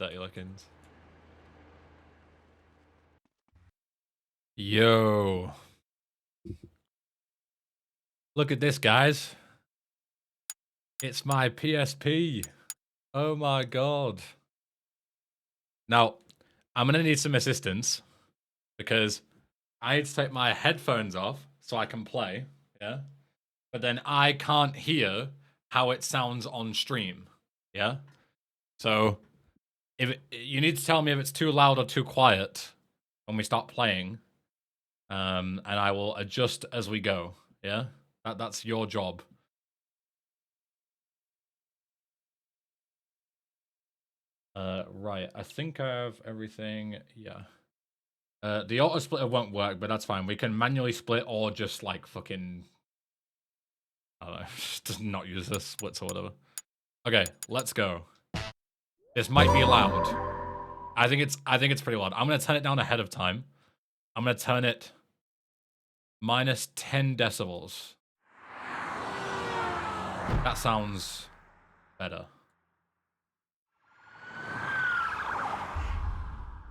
30 seconds. Yo. Look at this, guys. It's my PSP. Oh my god. Now, I'm gonna need some assistance because I need to take my headphones off so I can play, yeah? But then I can't hear how it sounds on stream, yeah? So, you need to tell me if it's too loud or too quiet when we start playing, and I will adjust as we go, yeah? That's your job. Right, I think I have everything, yeah. The auto splitter won't work, but that's fine. We can manually split or just like fucking, I don't know, just not use the splits or whatever. Okay, let's go. This might be loud. I think it's pretty loud. I'm gonna turn it down ahead of time. I'm gonna turn it minus 10 decibels. That sounds better.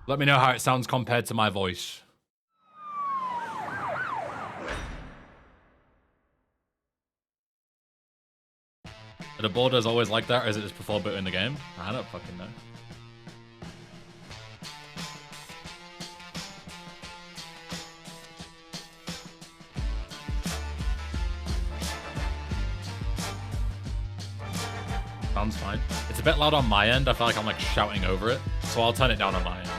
Let me know how it sounds compared to my voice. Are the borders always like that, or is it just before booting the game? I don't fucking know. Sounds fine. It's a bit loud on my end. I feel like I'm like shouting over it, so I'll turn it down on my end.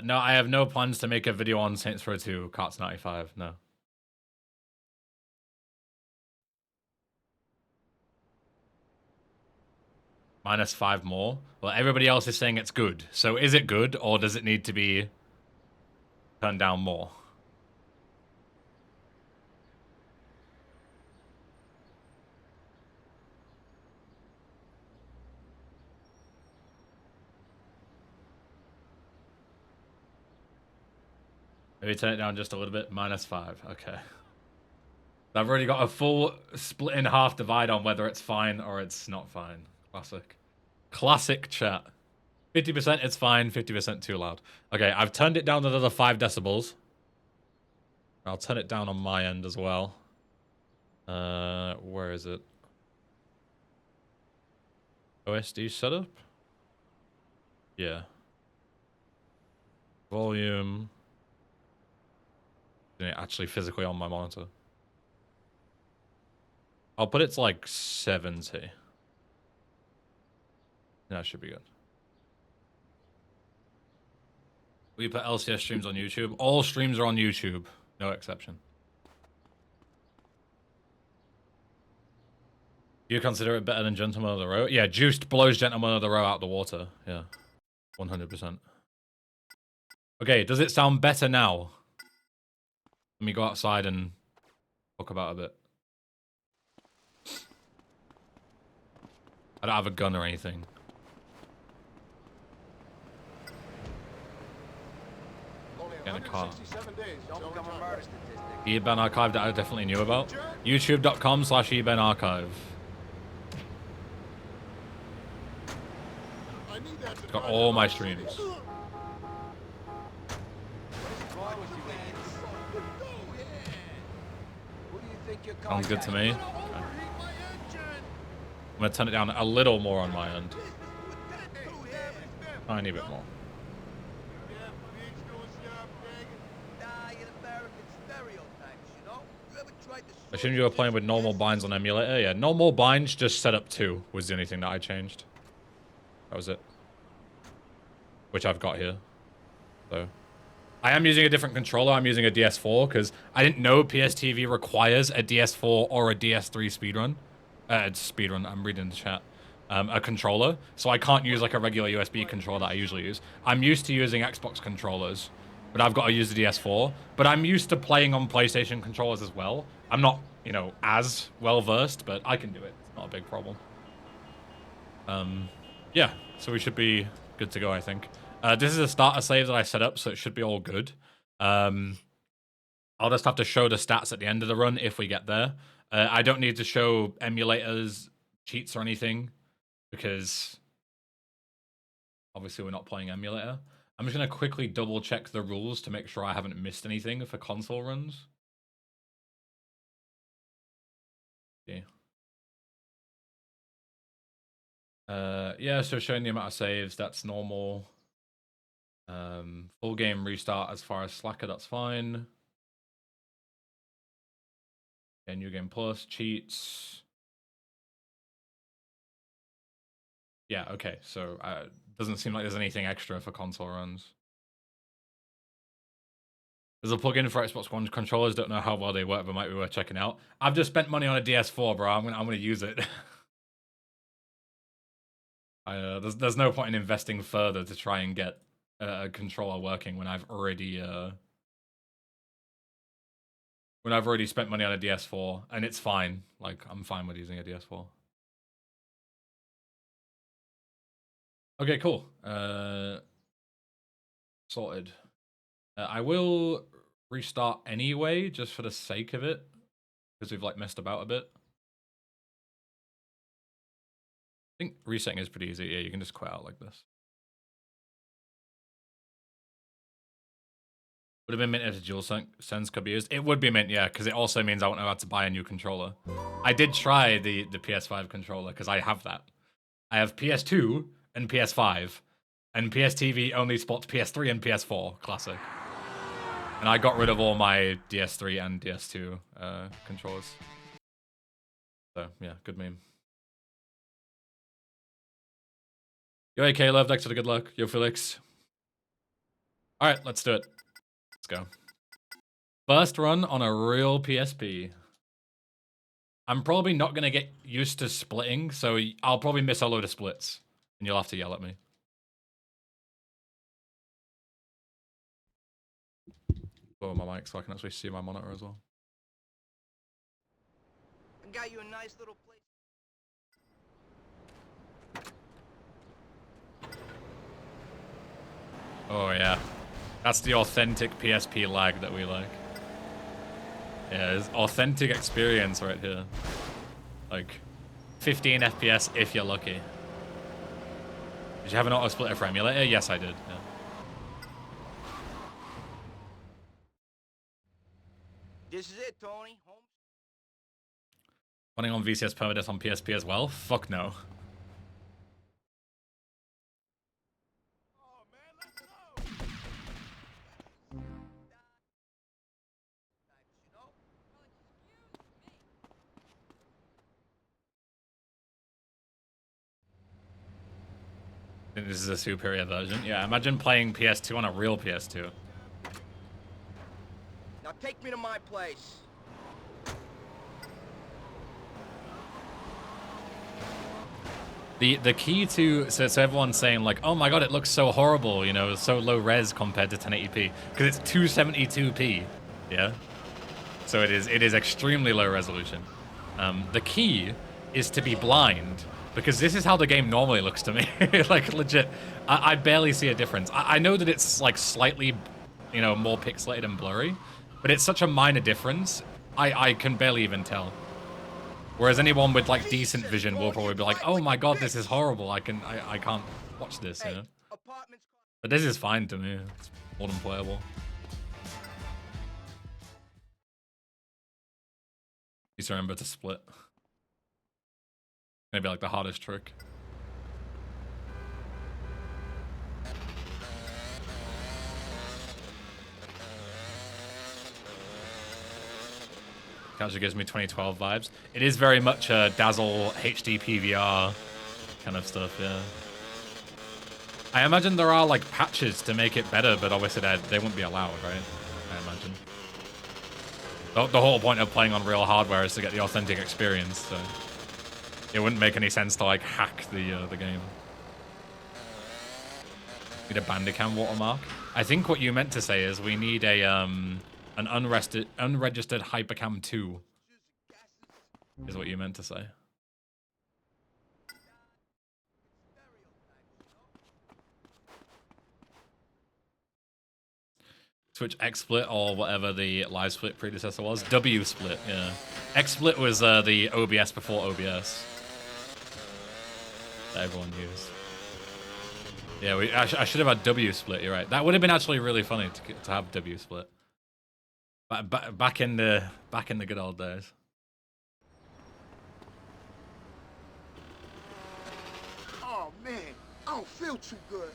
No, I have no plans to make a video on Saints Row 2 Carts 95. No. Minus 5 more. Well, everybody else is saying it's good. So is it good, or does it need to be turned down more? Maybe turn it down just a little bit. Minus 5. Okay. I've already got a full split in half divide on whether it's fine or it's not fine. Classic. Classic chat. 50% it's fine, 50% too loud. Okay, I've turned it down another 5 decibels. I'll turn it down on my end as well. Where is it? OSD setup? Yeah. Volume. Actually physically on my monitor. I'll put it to like 70. That should be good. We put LCS streams on YouTube. All streams are on YouTube. No exception. Do you consider it better than Gentleman of the Row? Yeah, Juiced blows Gentleman of the Row out the water. Yeah. 100%. Okay, does it sound better now? Let me go outside and talk about it a bit. I don't have a gun or anything. Get in a car. eBen archive that I definitely knew about. YouTube.com/eBen archive. Got all my streams. Sounds good to me. Okay. I'm gonna turn it down a little more on my end. Tiny bit more. I assume you were playing with normal binds on emulator. Yeah, normal binds, just setup 2 was the only thing that I changed. That was it. Which I've got here. So I am using a different controller. I'm using a DS4 because I didn't know PSTV requires a DS4 or a DS3 speedrun. Speedrun, I'm reading the chat. A controller. So I can't use like a regular USB controller that I usually use. I'm used to using Xbox controllers, but I've got to use the DS4. But I'm used to playing on PlayStation controllers as well. I'm not, you know, as well versed, but I can do it. It's not a big problem. Yeah, so we should be good to go, I think. This is a starter save that I set up, so it should be all good. I'll just have to show the stats at the end of the run if we get there. I don't need to show emulators cheats or anything, because obviously we're not playing emulator. I'm just going to quickly double check the rules to make sure I haven't missed anything for console runs. Okay. Yeah, so showing the amount of saves, that's normal. Full game restart as far as Slacker, that's fine. Yeah, new game plus, cheats. Yeah, okay, so doesn't seem like there's anything extra for console runs. There's a plugin for Xbox One controllers, don't know how well they work, but might be worth checking out. I've just spent money on a DS4, bro, I'm gonna use it. There's no point in investing further to try and get a controller working when I've already spent money on a DS4, and it's fine. Like, I'm fine with using a DS4. Okay, cool. Sorted. I will restart anyway, just for the sake of it, because we've like messed about a bit. I think resetting is pretty easy. Yeah, you can just quit out like this. Would have been mint if DualSense could be used. It would be mint, yeah, because it also means I won't know how to buy a new controller. I did try the PS5 controller, because I have that. I have PS2 and PS5, and PSTV only supports PS3 and PS4 Classic. And I got rid of all my DS3 and DS2 controllers. So, yeah, good meme. Yo, hey, Caleb, thanks for the good luck. Yo, Felix. Alright, let's do it. Let's go. First run on a real PSP. I'm probably not going to get used to splitting, so I'll probably miss a load of splits. And you'll have to yell at me. Lower my mic so I can actually see my monitor as well. I got you a nice little place. Oh, yeah. That's the authentic PSP lag that we like. Yeah, it's authentic experience right here. Like, 15 FPS if you're lucky. Did you have an auto splitter for emulator? Yes, I did. Yeah. This is it, Tony. Home. Running on VCS permadeath on PSP as well? Fuck no. Oh, man, let's go. I think this is a superior version. Yeah, imagine playing PS2 on a real PS2. Now take me to my place. The key to so everyone's saying like, oh my god, it looks so horrible, you know, so low res compared to 1080p because it's 272p, yeah. So it is extremely low resolution. The key is to be blind because this is how the game normally looks to me. Like legit, I barely see a difference. I know that it's like slightly, you know, more pixelated and blurry, but it's such a minor difference. I can barely even tell. Whereas anyone with like decent vision will probably be like, "Oh my god, this is horrible. I can't watch this." You know? But this is fine to me. It's more than playable. Just remember to split. Maybe like the hardest trick. Actually gives me 2012 vibes. It is very much a Dazzle HD PVR kind of stuff, yeah. I imagine there are like patches to make it better, but obviously they wouldn't be allowed, right? I imagine. The whole point of playing on real hardware is to get the authentic experience, so it wouldn't make any sense to like hack the game. Need a Bandicam watermark. I think what you meant to say is we need a an unregistered Hypercam 2 is what you meant to say. Switch XSplit or whatever the live split predecessor was. W split, yeah. XSplit was the OBS before OBS. that everyone used. Yeah, I should have had W split. You're right. That would have been actually really funny to have W split. Back in the good old days. Oh man, I don't feel too good.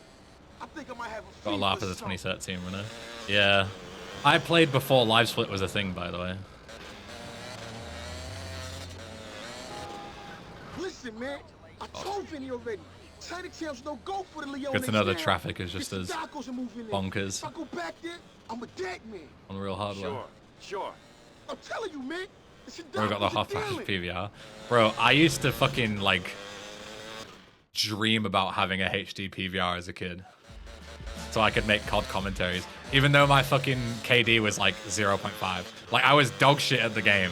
I think I might have a Got a fever laugh or as a something. 2013 runner. Yeah, I played before live split was a thing, by the way. Listen, man, I told Vinny already. China champs don't go for the Leones Good to know the now. traffic is just Get as some tacos and move in there. bonkers If I go back there, I'm a dead man. on real hardware. Sure. I'm telling you, man. It's a Bro got the hot dealing. flash PVR. Bro, I used to fucking like dream about having a HD PVR as a kid, so I could make COD commentaries, even though my fucking KD was like 0.5. Like I was dog shit at the game.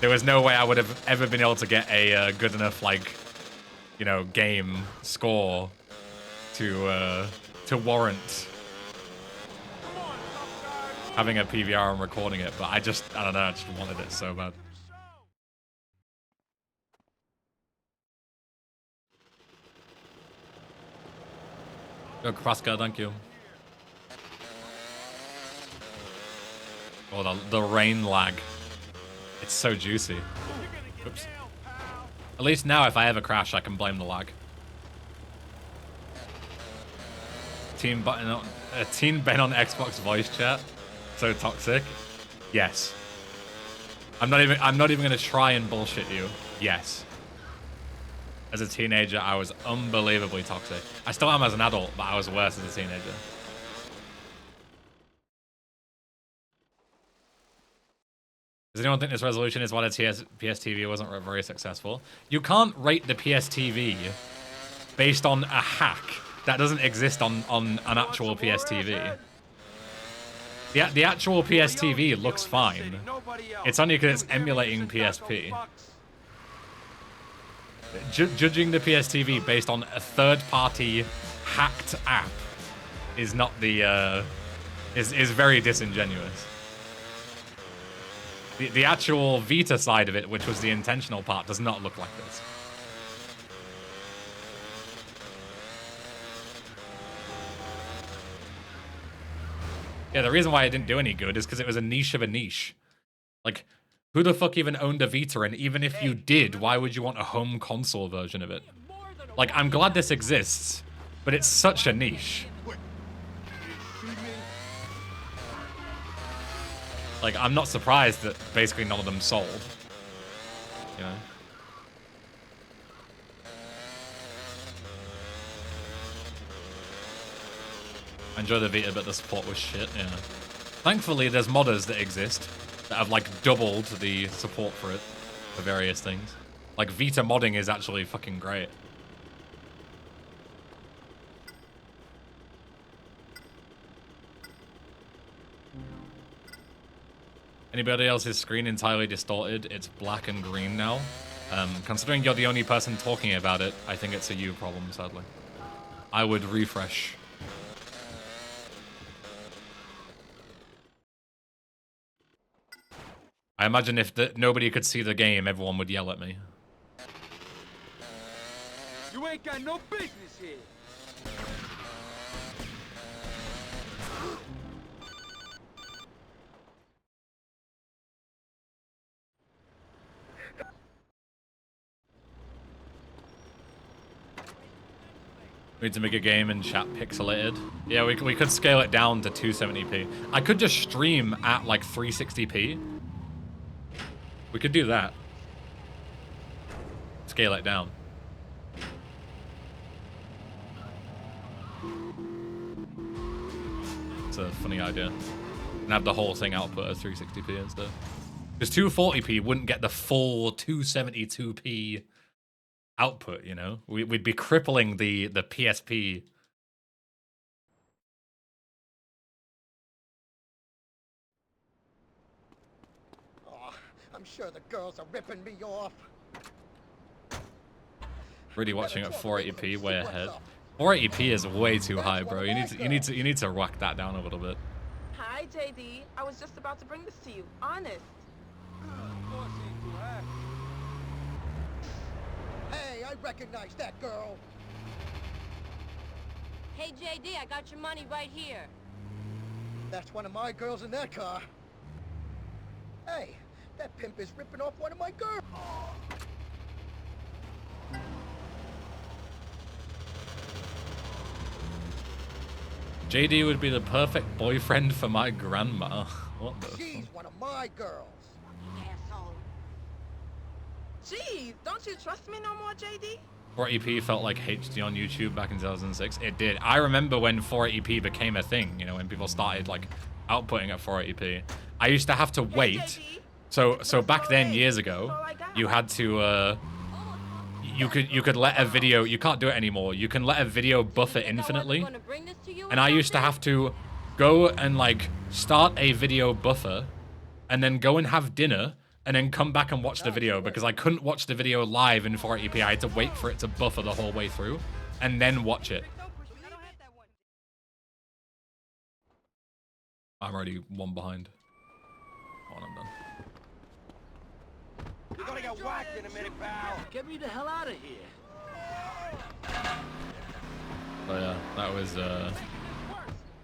There was no way I would have ever been able to get a good enough like, you know, game score to warrant having a PVR and recording it. But I don't know, I just wanted it so bad. Go Kraska, thank you. Oh, the rain lag. It's so juicy. Oops. At least now, if I ever crash, I can blame the lag. Team Ben on Xbox voice chat. So toxic. Yes. I'm not even gonna try and bullshit you. Yes. As a teenager, I was unbelievably toxic. I still am as an adult, but I was worse as a teenager. Does anyone think this resolution is why the PS TV wasn't very successful? You can't rate the PS TV based on a hack that doesn't exist on an actual PS TV. The actual PS TV looks fine. It's only because it's emulating PSP. Judging the PS TV based on a third-party hacked app is not the is very disingenuous. The actual Vita side of it, which was the intentional part, does not look like this. Yeah, the reason why it didn't do any good is because it was a niche of a niche. Like, who the fuck even owned a Vita? And even if you did, why would you want a home console version of it? Like, I'm glad this exists, but it's such a niche. Like, I'm not surprised that basically none of them sold. You know? I enjoy the Vita, but the support was shit, yeah. Thankfully, there's modders that exist that have, like, doubled the support for it, for various things. Like, Vita modding is actually fucking great. Anybody else's screen entirely distorted? It's black and green now. Considering you're the only person talking about it, I think it's a you problem, sadly. I would refresh. I imagine if nobody could see the game, everyone would yell at me. You ain't got no business here. We need to make a game and chat pixelated. Yeah, we could scale it down to 270p. I could just stream at like 360p. We could do that. Scale it down. It's a funny idea. And have the whole thing output at 360p instead. Because 240p wouldn't get the full 272p output, you know? We'd be crippling the PSP. Oh, I'm sure the girls are ripping me off. Really watching at 480p, way ahead. 480p is way too high, bro. You need to whack that down a little bit. Hi, JD. I was just about to bring this to you. Honest. Hey, I recognize that girl. Hey, JD, I got your money right here. That's one of my girls in that car. Hey, that pimp is ripping off one of my girls. JD would be the perfect boyfriend for my grandma. What the She's one of my girls. Asshole. Jeez, don't you trust me no more, JD? 480p felt like HD on YouTube back in 2006. It did. I remember when 480p became a thing, you know, when people started like outputting at 480p. I used to have to wait. JD. So back then, years ago, you had to you could let a video, you can't do it anymore. You can let a video buffer infinitely. And I used to have to go and like start a video buffer and then go and have dinner and then come back and watch the video because I couldn't watch the video live in 480p. I had to wait for it to buffer the whole way through and then watch it. I'm already one behind. Oh, and I'm done. You're gonna get whacked in a minute, pal. Get me the hell out of here. So yeah, that was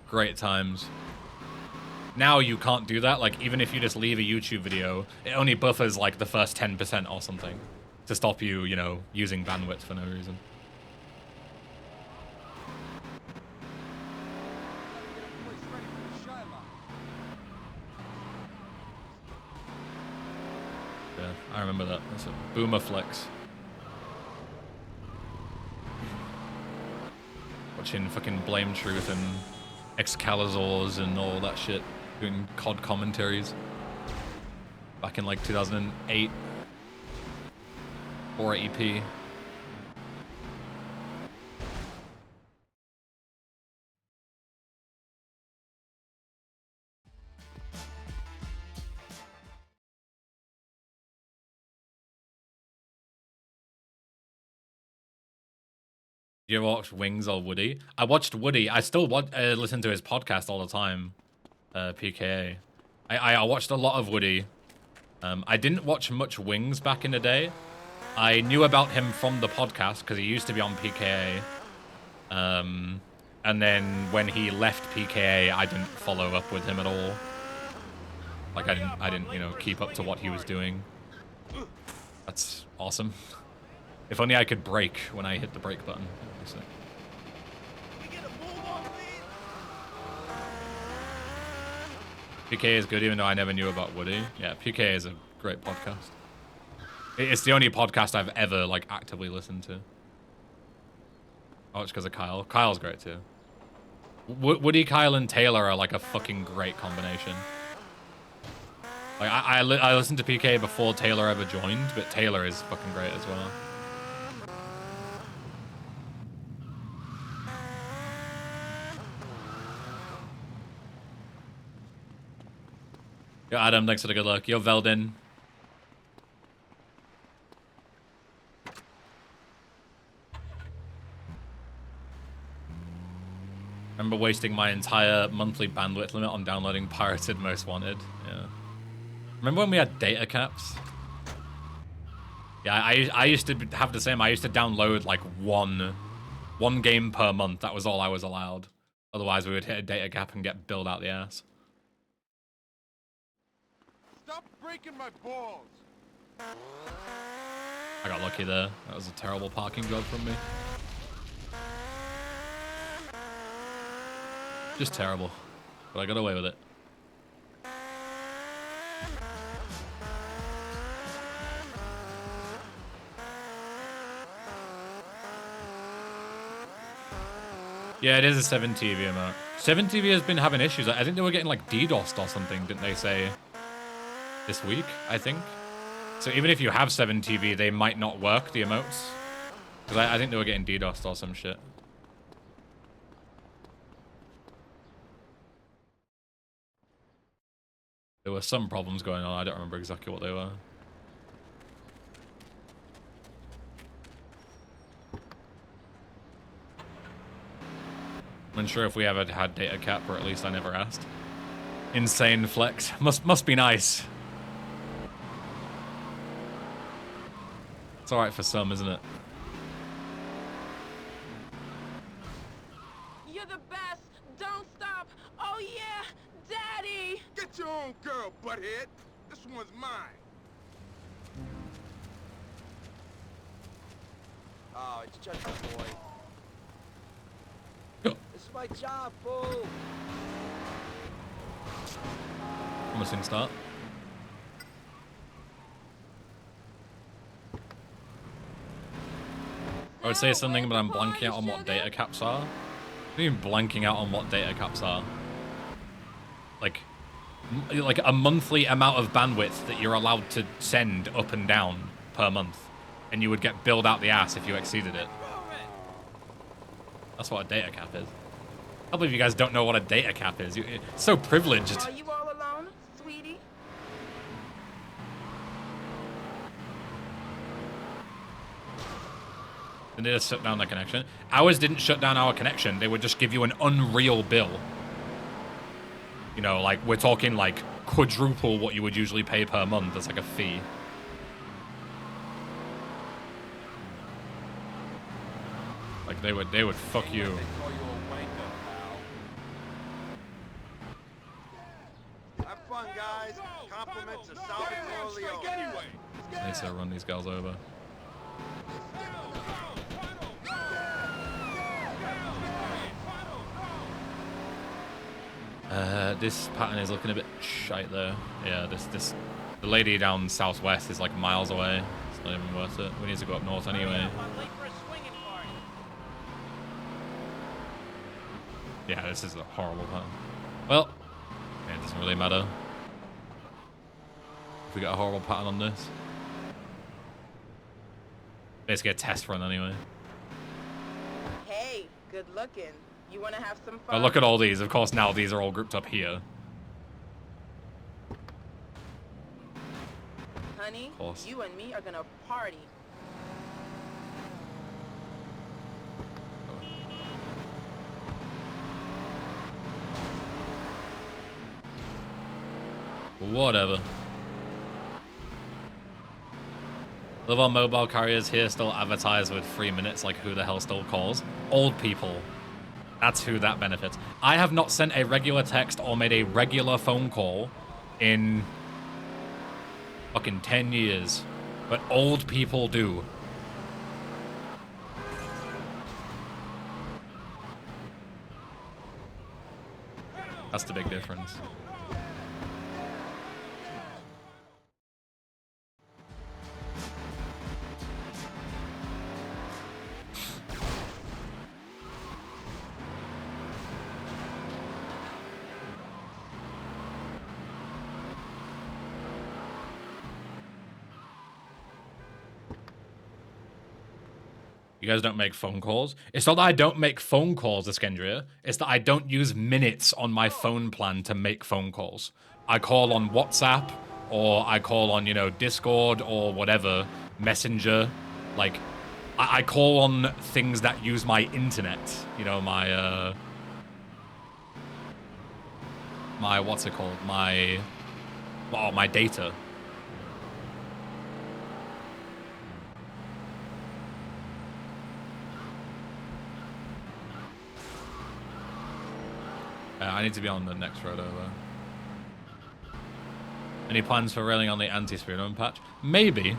great times. Now you can't do that. Like, even if you just leave a YouTube video, it only buffers like the first 10% or something to stop you, you know, using bandwidth for no reason. Yeah, I remember that. That's a boomer flex. Watching fucking Blame Truth and Excalizors and all that shit. Doing COD commentaries. Back in like 2008. 480p. You ever watch Wings or Woody? I watched Woody. I still listen to his podcast all the time. PKA. I watched a lot of Woody. I didn't watch much Wings back in the day. I knew about him from the podcast because he used to be on PKA. And then when he left PKA, I didn't follow up with him at all. Like I didn't, you know, keep up to what he was doing. That's awesome. If only I could brake when I hit the brake button. That'd be sick. PK is good, even though I never knew about Woody. Yeah, PK is a great podcast. It's the only podcast I've ever, like, actively listened to. Oh, it's because of Kyle. Kyle's great, too. Woody, Kyle, and Taylor are, like, a fucking great combination. Like, I listened to PK before Taylor ever joined, but Taylor is fucking great as well. Yo, Adam, thanks for the good luck. Yo, Veldin. Remember wasting my entire monthly bandwidth limit on downloading pirated Most Wanted? Yeah. Remember when we had data caps? Yeah, I used to have the same. I used to download like one game per month. That was all I was allowed. Otherwise, we would hit a data cap and get billed out the ass. Stop breaking my balls. I got lucky there. That was a terrible parking job from me. Just terrible. But I got away with it. Yeah, it is a 7 TV amount. 7 TV has been having issues. I think they were getting like DDoSed or something, didn't they say? This week, I think. So even if you have 7 TV, they might not work, the emotes. Because I think they were getting DDoSed or some shit. There were some problems going on. I don't remember exactly what they were. I'm unsure if we ever had data cap, or at least I never asked. Insane flex. Must be nice. It's alright for some, isn't it? You're the best. Don't stop. Oh yeah, Daddy. Get your own girl, butthead. This one's mine. Oh, it's just a boy. Go. This is my job, fool. Promising start. I would say something, but I'm blanking out on what data caps are. What do you mean blanking out on what data caps are? Like a monthly amount of bandwidth that you're allowed to send up and down per month, and you would get billed out the ass if you exceeded it. That's what a data cap is. I can't believe you guys don't know what a data cap is. You're so privileged. Are you all alone, sweetie? They did shut down their connection. Ours didn't shut down our connection. They would just give you an unreal bill. You know, like, we're talking, like, quadruple what you would usually pay per month as, like, a fee. Like, they would fuck you. They call you a wanker, pal. Have fun, guys. Compliments of South Corleone. I need to run these girls over. This pattern is looking a bit shite though. Yeah, the lady down southwest is like miles away. It's not even worth it. We need to go up north anyway. Yeah, this is a horrible pattern. Well, yeah, it doesn't really matter if we get a horrible pattern on this. Basically a test run anyway. Hey, good looking. You want to have some fun? But look at all these. Of course, now these are all grouped up here. Honey, Of course. you and me are gonna party. Whatever. Live on mobile carriers here still advertise with 3 minutes, like who the hell still calls? Old people. That's who that benefits. I have not sent a regular text or made a regular phone call in fucking 10 years. But old people do. That's the big difference. You guys don't make phone calls? It's not that I don't make phone calls, Iskendria. It's that I don't use minutes on my phone plan to make phone calls. I call on WhatsApp, or I call on, you know, Discord, or whatever, Messenger. Like, I call on things that use my internet. You know, my what's it called? My data. I need to be on the next road over. Any plans for railing on the anti-speedrun patch? Maybe.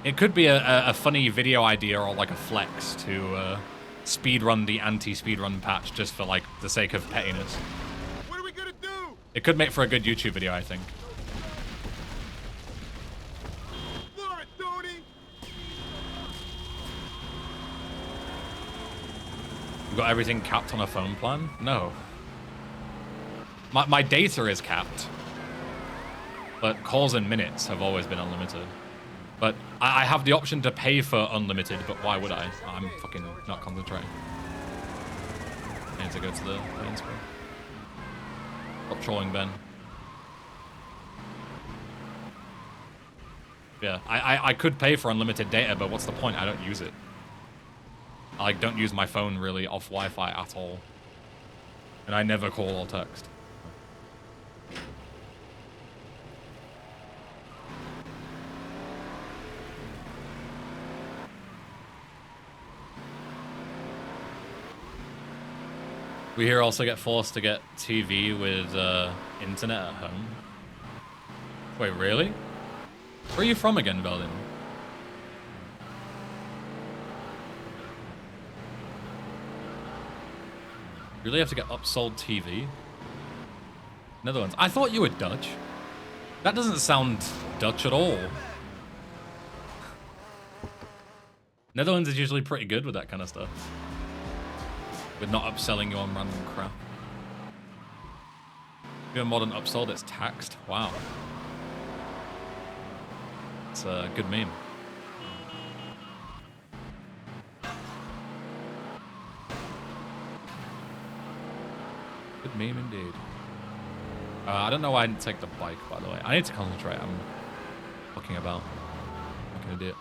It could be a funny video idea or like a flex to speedrun the anti-speedrun patch just for like the sake of pettiness. What are we gonna do? It could make for a good YouTube video, I think. Lure it, Tony. You got everything capped on a phone plan? No. My data is capped. But calls and minutes have always been unlimited. But I have the option to pay for unlimited, but why would I? I'm fucking not concentrating. I need to go to the main screen. Stop trolling Ben. Yeah, I could pay for unlimited data, but what's the point? I don't use it. I like, don't use my phone really off Wi-Fi at all. And I never call or text. We here also get forced to get TV with internet at home. Wait, really? Where are you from again, Berlin? Really have to get upsold TV? Netherlands. I thought you were Dutch. That doesn't sound Dutch at all. Netherlands is usually pretty good with that kind of stuff. With not upselling you on random crap. If you're modern upsold, it's taxed. Wow. It's a good meme. Good meme indeed. I don't know why I didn't take the bike, by the way. I need to concentrate. I'm looking about like an idiot.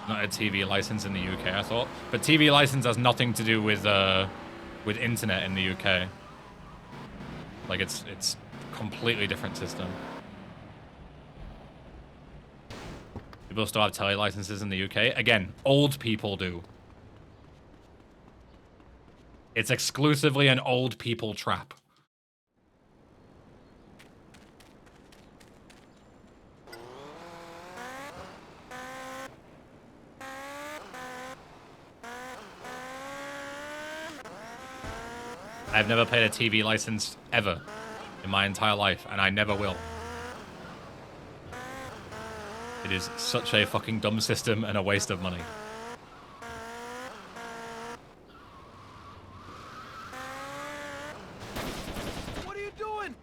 Not a TV license in the UK, I thought. But TV license has nothing to do with internet in the UK. Like it's completely different system. People still have tele licenses in the UK. Again, old people do. It's exclusively an old people trap. I've never paid a TV license ever in my entire life, and I never will. It is such a fucking dumb system and a waste of money. What are you doing?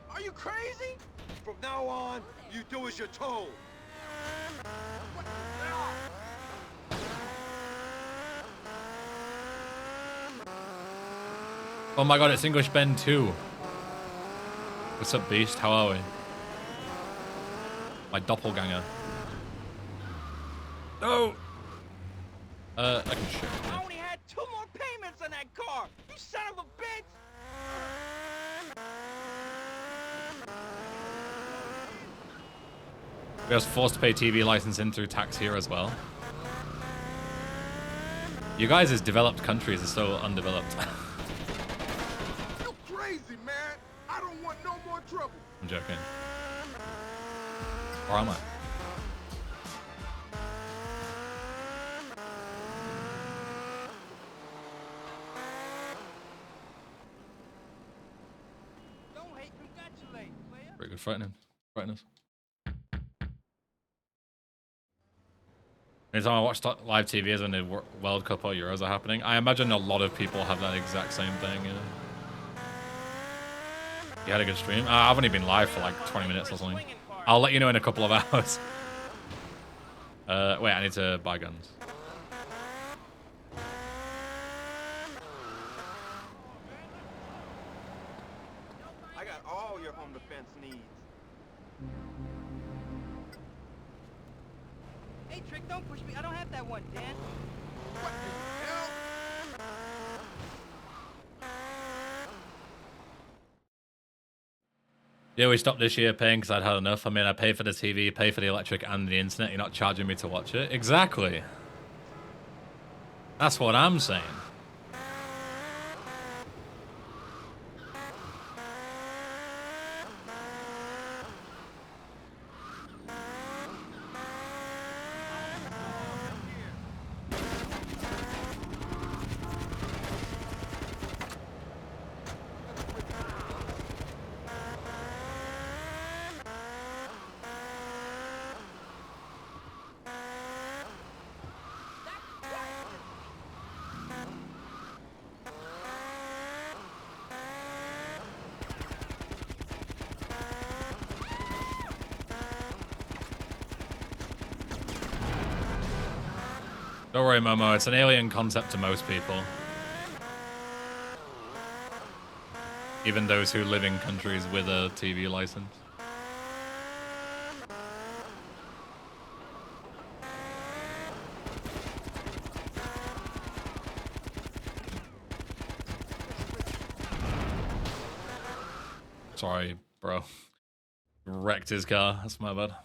Are you crazy? From now on, you do as you're told. Oh my god, it's English Ben 2. What's up, Beast? How are we? My doppelganger. No! I can shoot. I only had 2 more payments on that car. You son of a bitch! We are forced to pay TV licensing through tax here as well. You guys as developed countries are so undeveloped. You crazy, man. I don't want no more trouble. I'm joking. Or am I? Don't hate, congratulate, player. Very good fighting him. Fighting us. Anytime I watch live TV is when the World Cup or Euros are happening. I imagine a lot of people have that exact same thing. Yeah. You had a good stream? I've only been live for like 20 minutes or something. I'll let you know in a couple of hours. Wait, I need to buy guns. I got all your home defense needs. Hey, Trick, don't push me. I don't have that one, Dan. What the hell? Yeah, we stopped this year paying because I'd had enough. I mean, I pay for the TV, pay for the electric and the internet. You're not charging me to watch it. Exactly. That's what I'm saying. Don't worry, Momo. It's an alien concept to most people. Even those who live in countries with a TV license. Sorry, bro. Wrecked his car. That's my bad.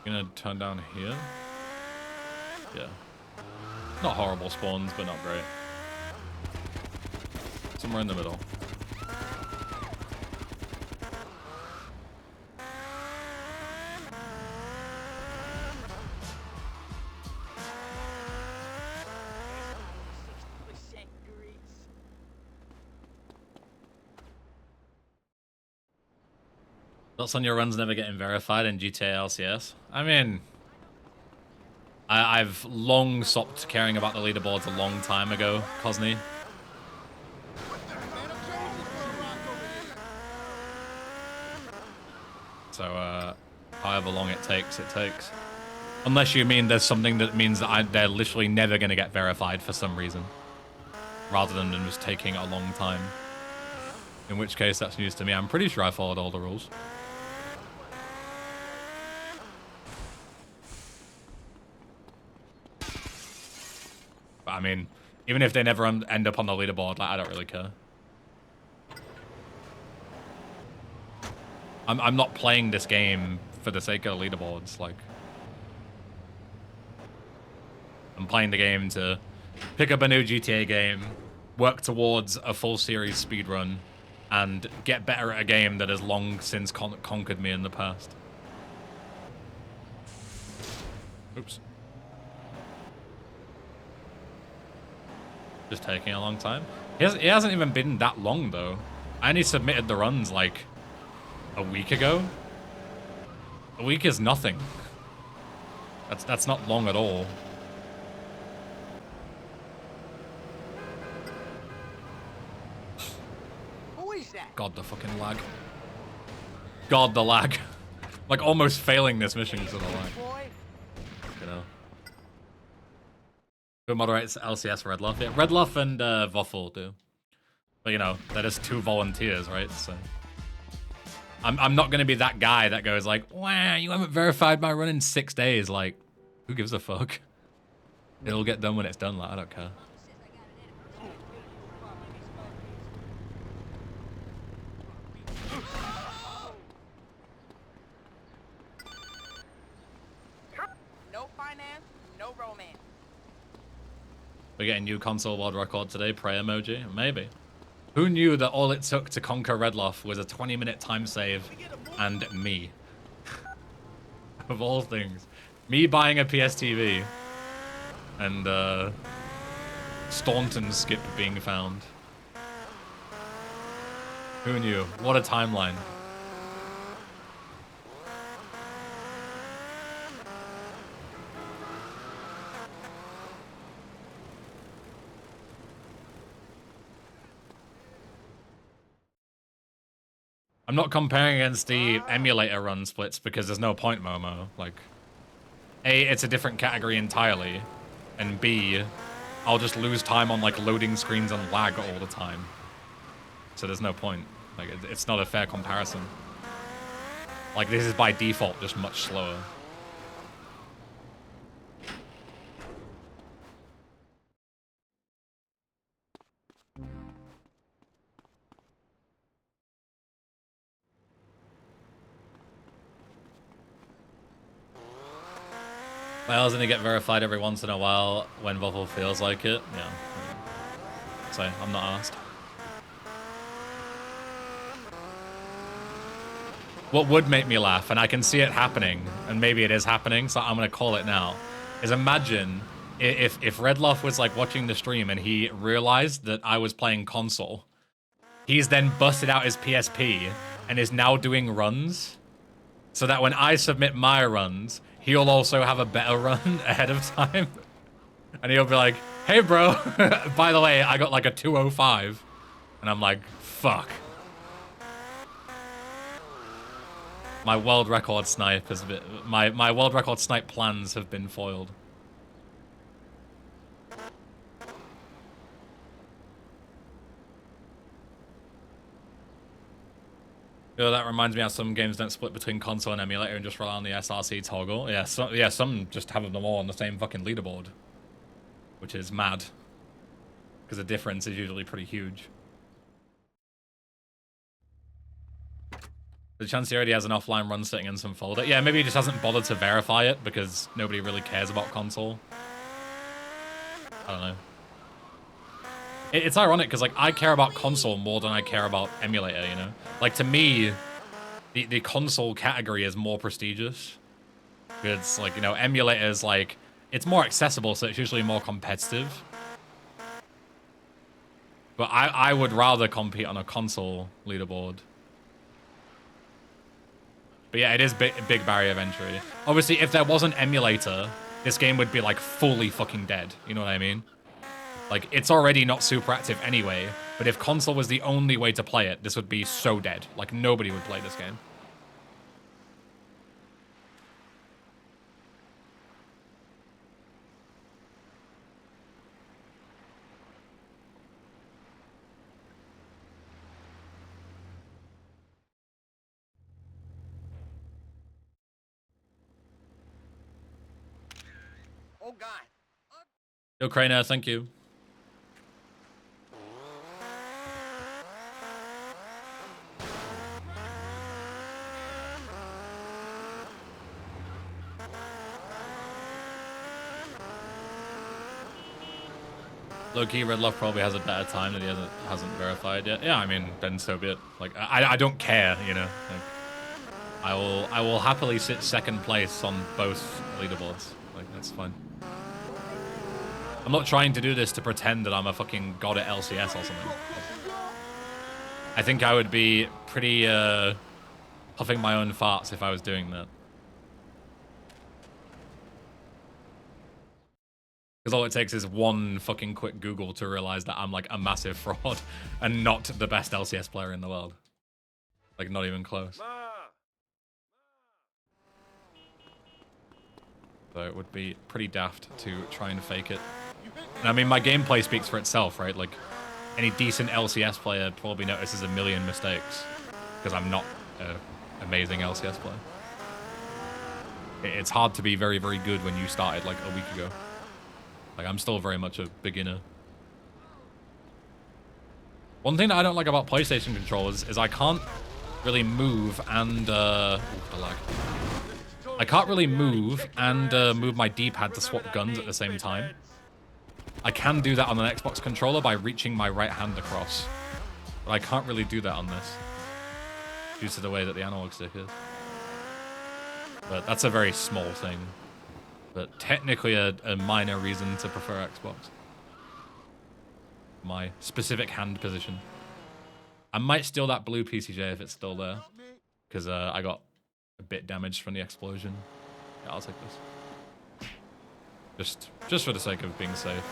Gonna turn down here. Yeah. Not horrible spawns, but not great. Somewhere in the middle. Thoughts on your runs never getting verified in GTA LCS? I mean, I've long stopped caring about the leaderboards a long time ago, Cosney. So, however long it takes, it takes. Unless you mean there's something that means that they're literally never going to get verified for some reason. Rather than them just taking a long time. In which case, that's news to me. I'm pretty sure I followed all the rules. But I mean, even if they never end up on the leaderboard, like, I don't really care. I'm not playing this game for the sake of the leaderboards, like... I'm playing the game to pick up a new GTA game, work towards a full series speedrun, and get better at a game that has long since conquered me in the past. Oops. Just taking a long time. It hasn't even been that long, though. I only submitted the runs, like, a week ago. A week is nothing. That's not long at all. God, the fucking lag. God, the lag. Like, almost failing this mission because of the lag. You know. Who moderates LCS Redluff? Yeah, Redluff and Voffel do. But, you know, they're just two volunteers, right? So... I'm not going to be that guy that goes like, wow, you haven't verified my run in 6 days. Like, who gives a fuck? It'll get done when it's done. Like, I don't care. No finance, no romance. We're getting new console world record today. Pray emoji. Maybe. Who knew that all it took to conquer Redluff was a 20-minute time save and me? Of all things. Me buying a PS TV. And, Staunton skip being found. Who knew? What a timeline. I'm not comparing against the emulator run splits because there's no point, Momo. Like, A, it's a different category entirely, and B, I'll just lose time on, like, loading screens and lag all the time. So there's no point. Like, it's not a fair comparison. Like, this is by default just much slower. My L's only get verified every once in a while when Voffel feels like it. Yeah. So, I'm not asked. What would make me laugh, and I can see it happening, and maybe it is happening, so I'm gonna call it now, is imagine if Redluff was like watching the stream and he realized that I was playing console. He's then busted out his PSP and is now doing runs, so that when I submit my runs, he'll also have a better run ahead of time. And he'll be like, hey bro, by the way, I got like a 205. And I'm like, fuck. My world record snipe has been, my world record snipe plans have been foiled. You know, that reminds me how some games don't split between console and emulator and just rely on the SRC toggle. Yeah, some just have them all on the same fucking leaderboard. Which is mad. Because the difference is usually pretty huge. The chance he already has an offline run sitting in some folder. Yeah, maybe he just hasn't bothered to verify it because nobody really cares about console. I don't know. It's ironic because like I care about console more than I care about emulator, you know? Like to me, the console category is more prestigious. It's like, you know, emulators like it's more accessible, so it's usually more competitive. But I would rather compete on a console leaderboard. But yeah, it is big barrier of entry. Obviously, if there was an emulator, this game would be like fully fucking dead. You know what I mean? Like, it's already not super active anyway, but if console was the only way to play it, this would be so dead. Like, nobody would play this game. Oh, God. Yo, Craner, thank you. Low-key, Red Love probably has a better time that he hasn't verified yet. Yeah, I mean, then so be it. Like, I don't care, you know. Like, I will happily sit second place on both leaderboards. Like, that's fine. I'm not trying to do this to pretend that I'm a fucking god at LCS or something. I think I would be pretty huffing my own farts if I was doing that. Because all it takes is one fucking quick Google to realize that I'm like a massive fraud and not the best LCS player in the world. Like, not even close. So it would be pretty daft to try and fake it. And I mean, my gameplay speaks for itself, right? Like, any decent LCS player probably notices a million mistakes because I'm not an amazing LCS player. It's hard to be very, very good when you started like a week ago. Like, I'm still very much a beginner. One thing that I don't like about PlayStation controllers is I can't really move and, ooh, the lag. I can't really move and move my D-pad to swap guns at the same time. I can do that on an Xbox controller by reaching my right hand across. But I can't really do that on this, due to the way that the analog stick is. But that's a very small thing. But technically a minor reason to prefer Xbox. My specific hand position. I might steal that blue PCJ if it's still there. Because I got a bit damaged from the explosion. Yeah, I'll take this. Just for the sake of being safe.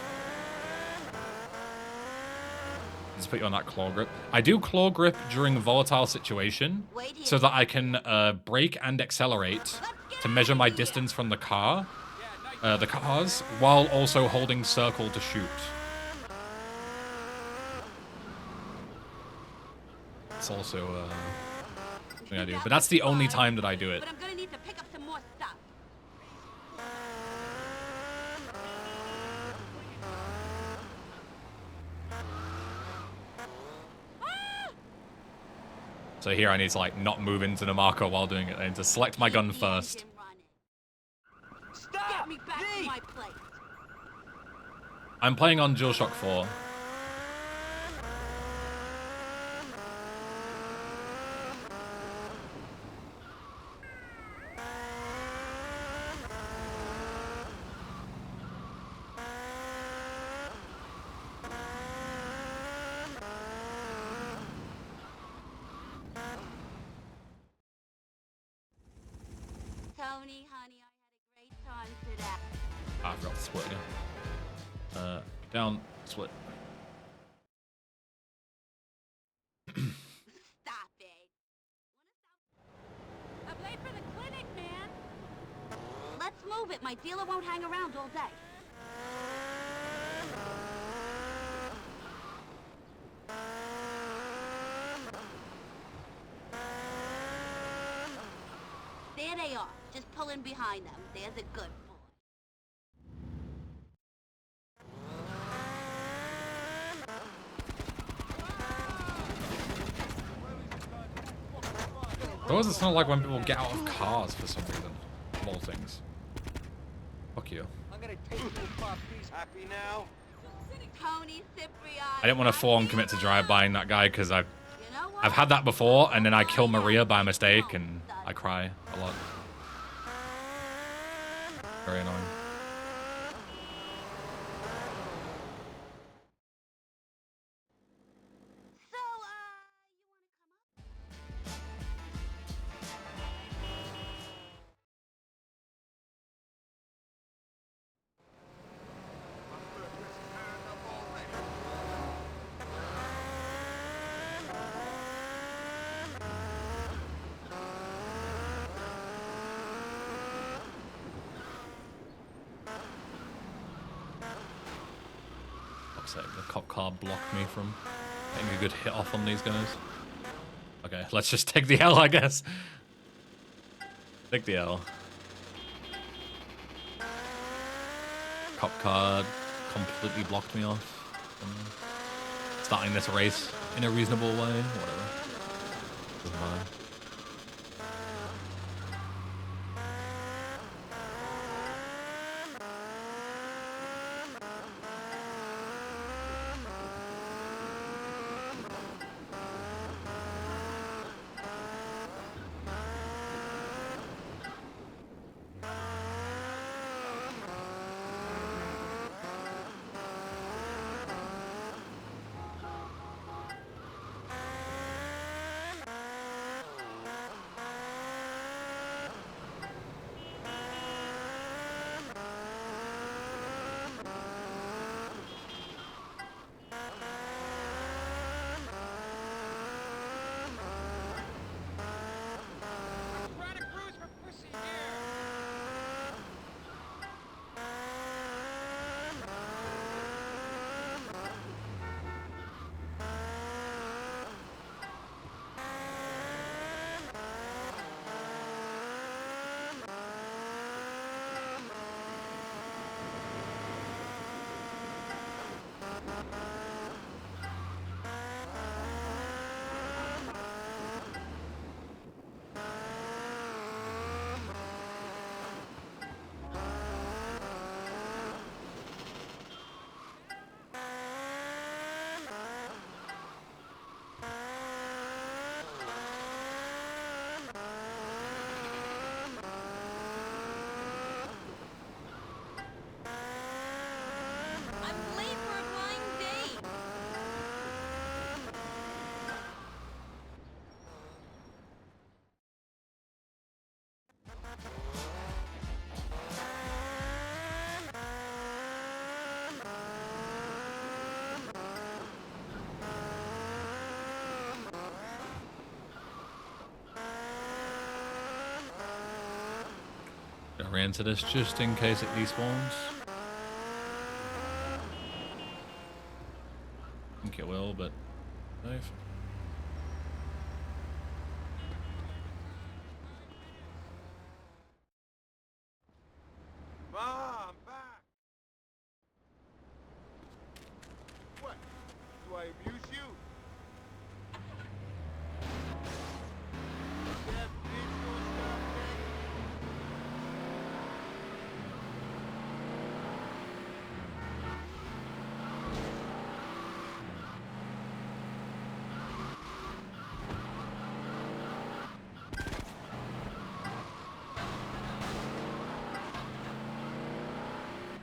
Just put you on that claw grip. I do claw grip during a volatile situation so that I can brake and accelerate to measure my distance from the cars, while also holding circle to shoot. It's also something I do, but that's the only time that I do it. But I'm gonna need to pick up some more stuff. So here I need to like not move into the marker while doing it. I need to select my gun first. Get me back to my place. I'm playing on DualShock 4. Tony, honey, I had a great time today. Ah, I forgot to split again. Down, split. Stop it. I'm late for the clinic, man. Let's move it. My dealer won't hang around all day. There they are. Just pull in behind them. There's a good boy. What does it sound like when people get out of cars for some reason? Of all things. Fuck you. I'm gonna take you apart piece. Happy now? Tony, Cipriani. I didn't want to full on commit to drive-buying that guy because I've You know what? had that before, and then I kill Maria by mistake, and I cry a lot. Very annoying. So, you wanna come up? Fuck's sake, the cop car blocked me from getting a good hit off on these guys. Okay, let's just take the L, I guess. Take the L. Cop car completely blocked me off from starting this race in a reasonable way. Whatever. Doesn't matter. Trying to cruise for pussy here. I'm late for a blind date. I ran into this just in case it despawns. I think it will, but safe. I'm back. What? Do I abuse you? That bitch won't stop me.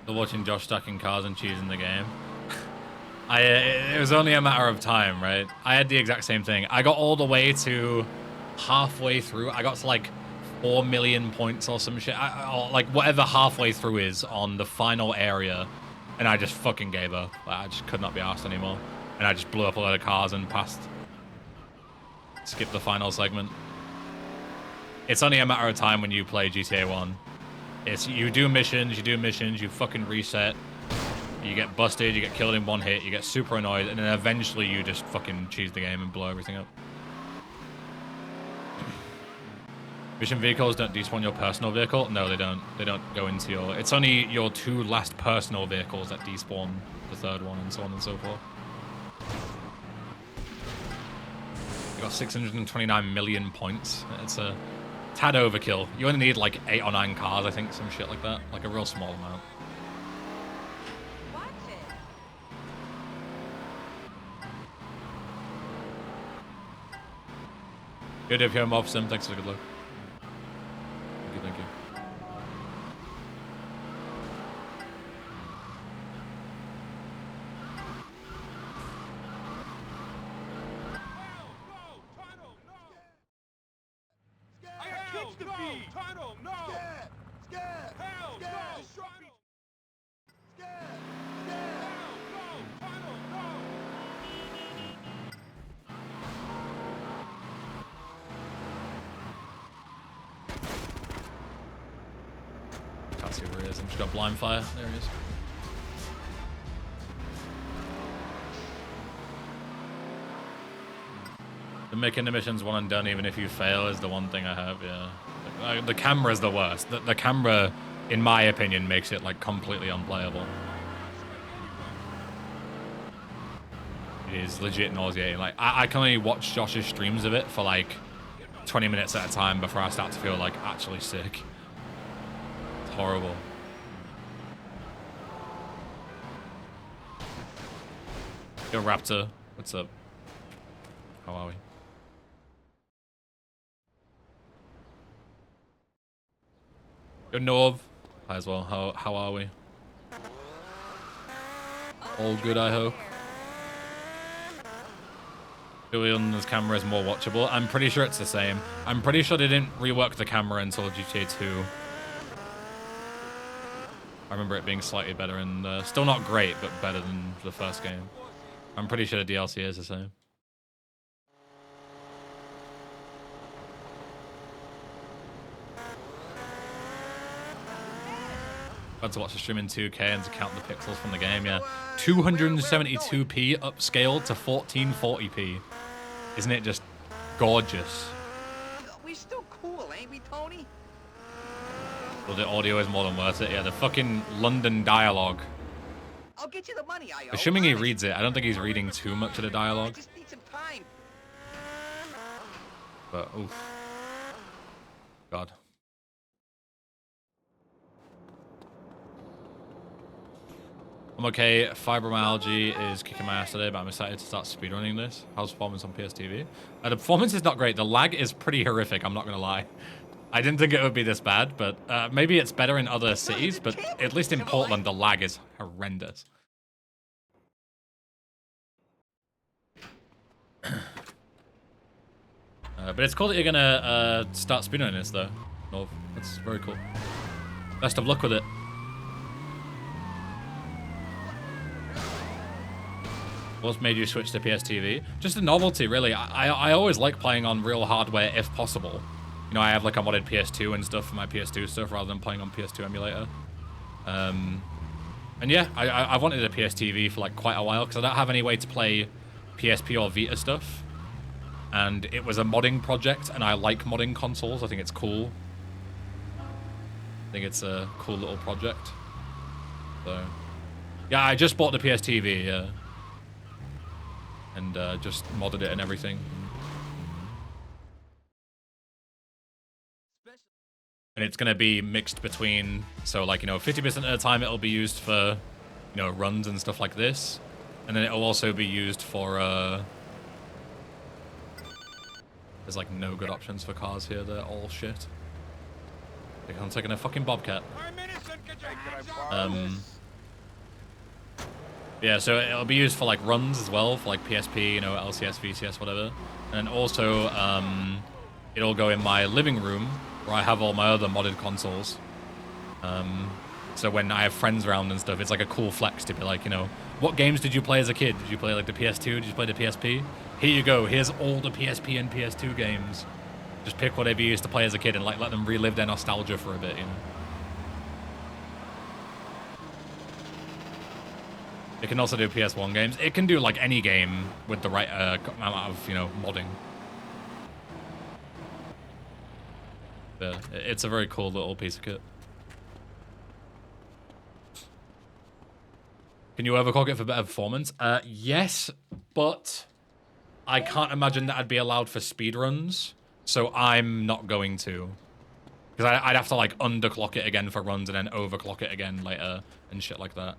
Still watching Josh stacking cars and cheesing the game. It was only a matter of time, right? I had the exact same thing. I got all the way to halfway through. I got to like 4 million points or some shit. Or like whatever halfway through is on the final area. And I just fucking gave up. Like, I just could not be arsed anymore. And I just blew up a load of cars and passed. Skipped the final segment. It's only a matter of time when you play GTA 1. It's you do missions, you fucking reset. You get busted, you get killed in one hit, you get super annoyed, and then eventually you just fucking cheese the game and blow everything up. Mission vehicles don't despawn your personal vehicle? No, they don't. They don't go into your... It's only your 2 last personal vehicles that despawn the 3rd one, and so on and so forth. You got 629 million points. It's a tad overkill. You only need like 8 or 9 cars, I think, some shit like that. Like a real small amount. Watch it. Good if you're a mob sim. Thanks for the good luck. Thank you. I got kids to feed. Tunnel, no. Scared! Hell, no. Scared! Scared! No, tunnel, no. Can't see where he is. I'm just got blind fire. There he is. The making the missions one and done even if you fail is the one thing I have, yeah. The camera is the worst. The camera, in my opinion, makes it like completely unplayable. It is legit nauseating. Like I can only watch Josh's streams of it for like 20 minutes at a time before I start to feel like actually sick. It's horrible. Yo, Raptor, what's up? How are we? Yo, Norv. Hi as well. How are we? All good, I hope. Julian's camera is more watchable. I'm pretty sure it's the same. I'm pretty sure they didn't rework the camera until GTA 2. I remember it being slightly better and still not great, but better than the first game. I'm pretty sure the DLC is the same. Had to watch the stream in 2K and to count the pixels from the game, yeah. 272p upscaled to 1440p. Isn't it just gorgeous? We still cool, ain't we, Tony? Well, the audio is more than worth it. Yeah, the fucking London dialogue. I'll get you the money I owe. Assuming he reads it. I don't think he's reading too much of the I dialogue. just need some time. But, oof. God. I'm okay. Fibromyalgia is kicking my ass today, but I'm excited to start speedrunning this. How's performance on PSTV? The performance is not great. The lag is pretty horrific, I'm not going to lie. I didn't think it would be this bad, but maybe it's better in other cities, but at least in Portland, the lag is horrendous. But it's cool that you're going to start speedrunning this, though, Norv. That's very cool. Best of luck with it. What's made you switch to PSTV? Just a novelty, really. I always like playing on real hardware if possible. You know, I have like a modded PS2 and stuff for my PS2 stuff rather than playing on PS2 emulator. And yeah, I've wanted a PSTV for like quite a while because I don't have any way to play PSP or Vita stuff. And it was a modding project, and I like modding consoles. I think it's cool. I think it's a cool little project. So, yeah, I just bought the PSTV, yeah. And just modded it and everything. And it's going to be mixed between, so like, you know, 50% of the time it'll be used for, you know, runs and stuff like this. And then it'll also be used for, there's like no good options for cars here, they're all shit. Like, I'm taking a fucking Bobcat. Yeah, so it'll be used for like runs as well, for like PSP, you know, LCS, VCS, whatever. And also, it'll go in my living room where I have all my other modded consoles. So when I have friends around and stuff, it's like a cool flex to be like, you know, what games did you play as a kid? Did you play like the PS2? Did you play the PSP? Here you go. Here's all the PSP and PS2 games. Just pick whatever you used to play as a kid and like let them relive their nostalgia for a bit, you know. It can also do PS1 games. It can do like any game with the right amount of, you know, modding. But it's a very cool little piece of kit. Can you overclock it for better performance? Yes, but I can't imagine that I'd be allowed for speedruns, so I'm not going to. Because I'd have to like underclock it again for runs and then overclock it again later and shit like that.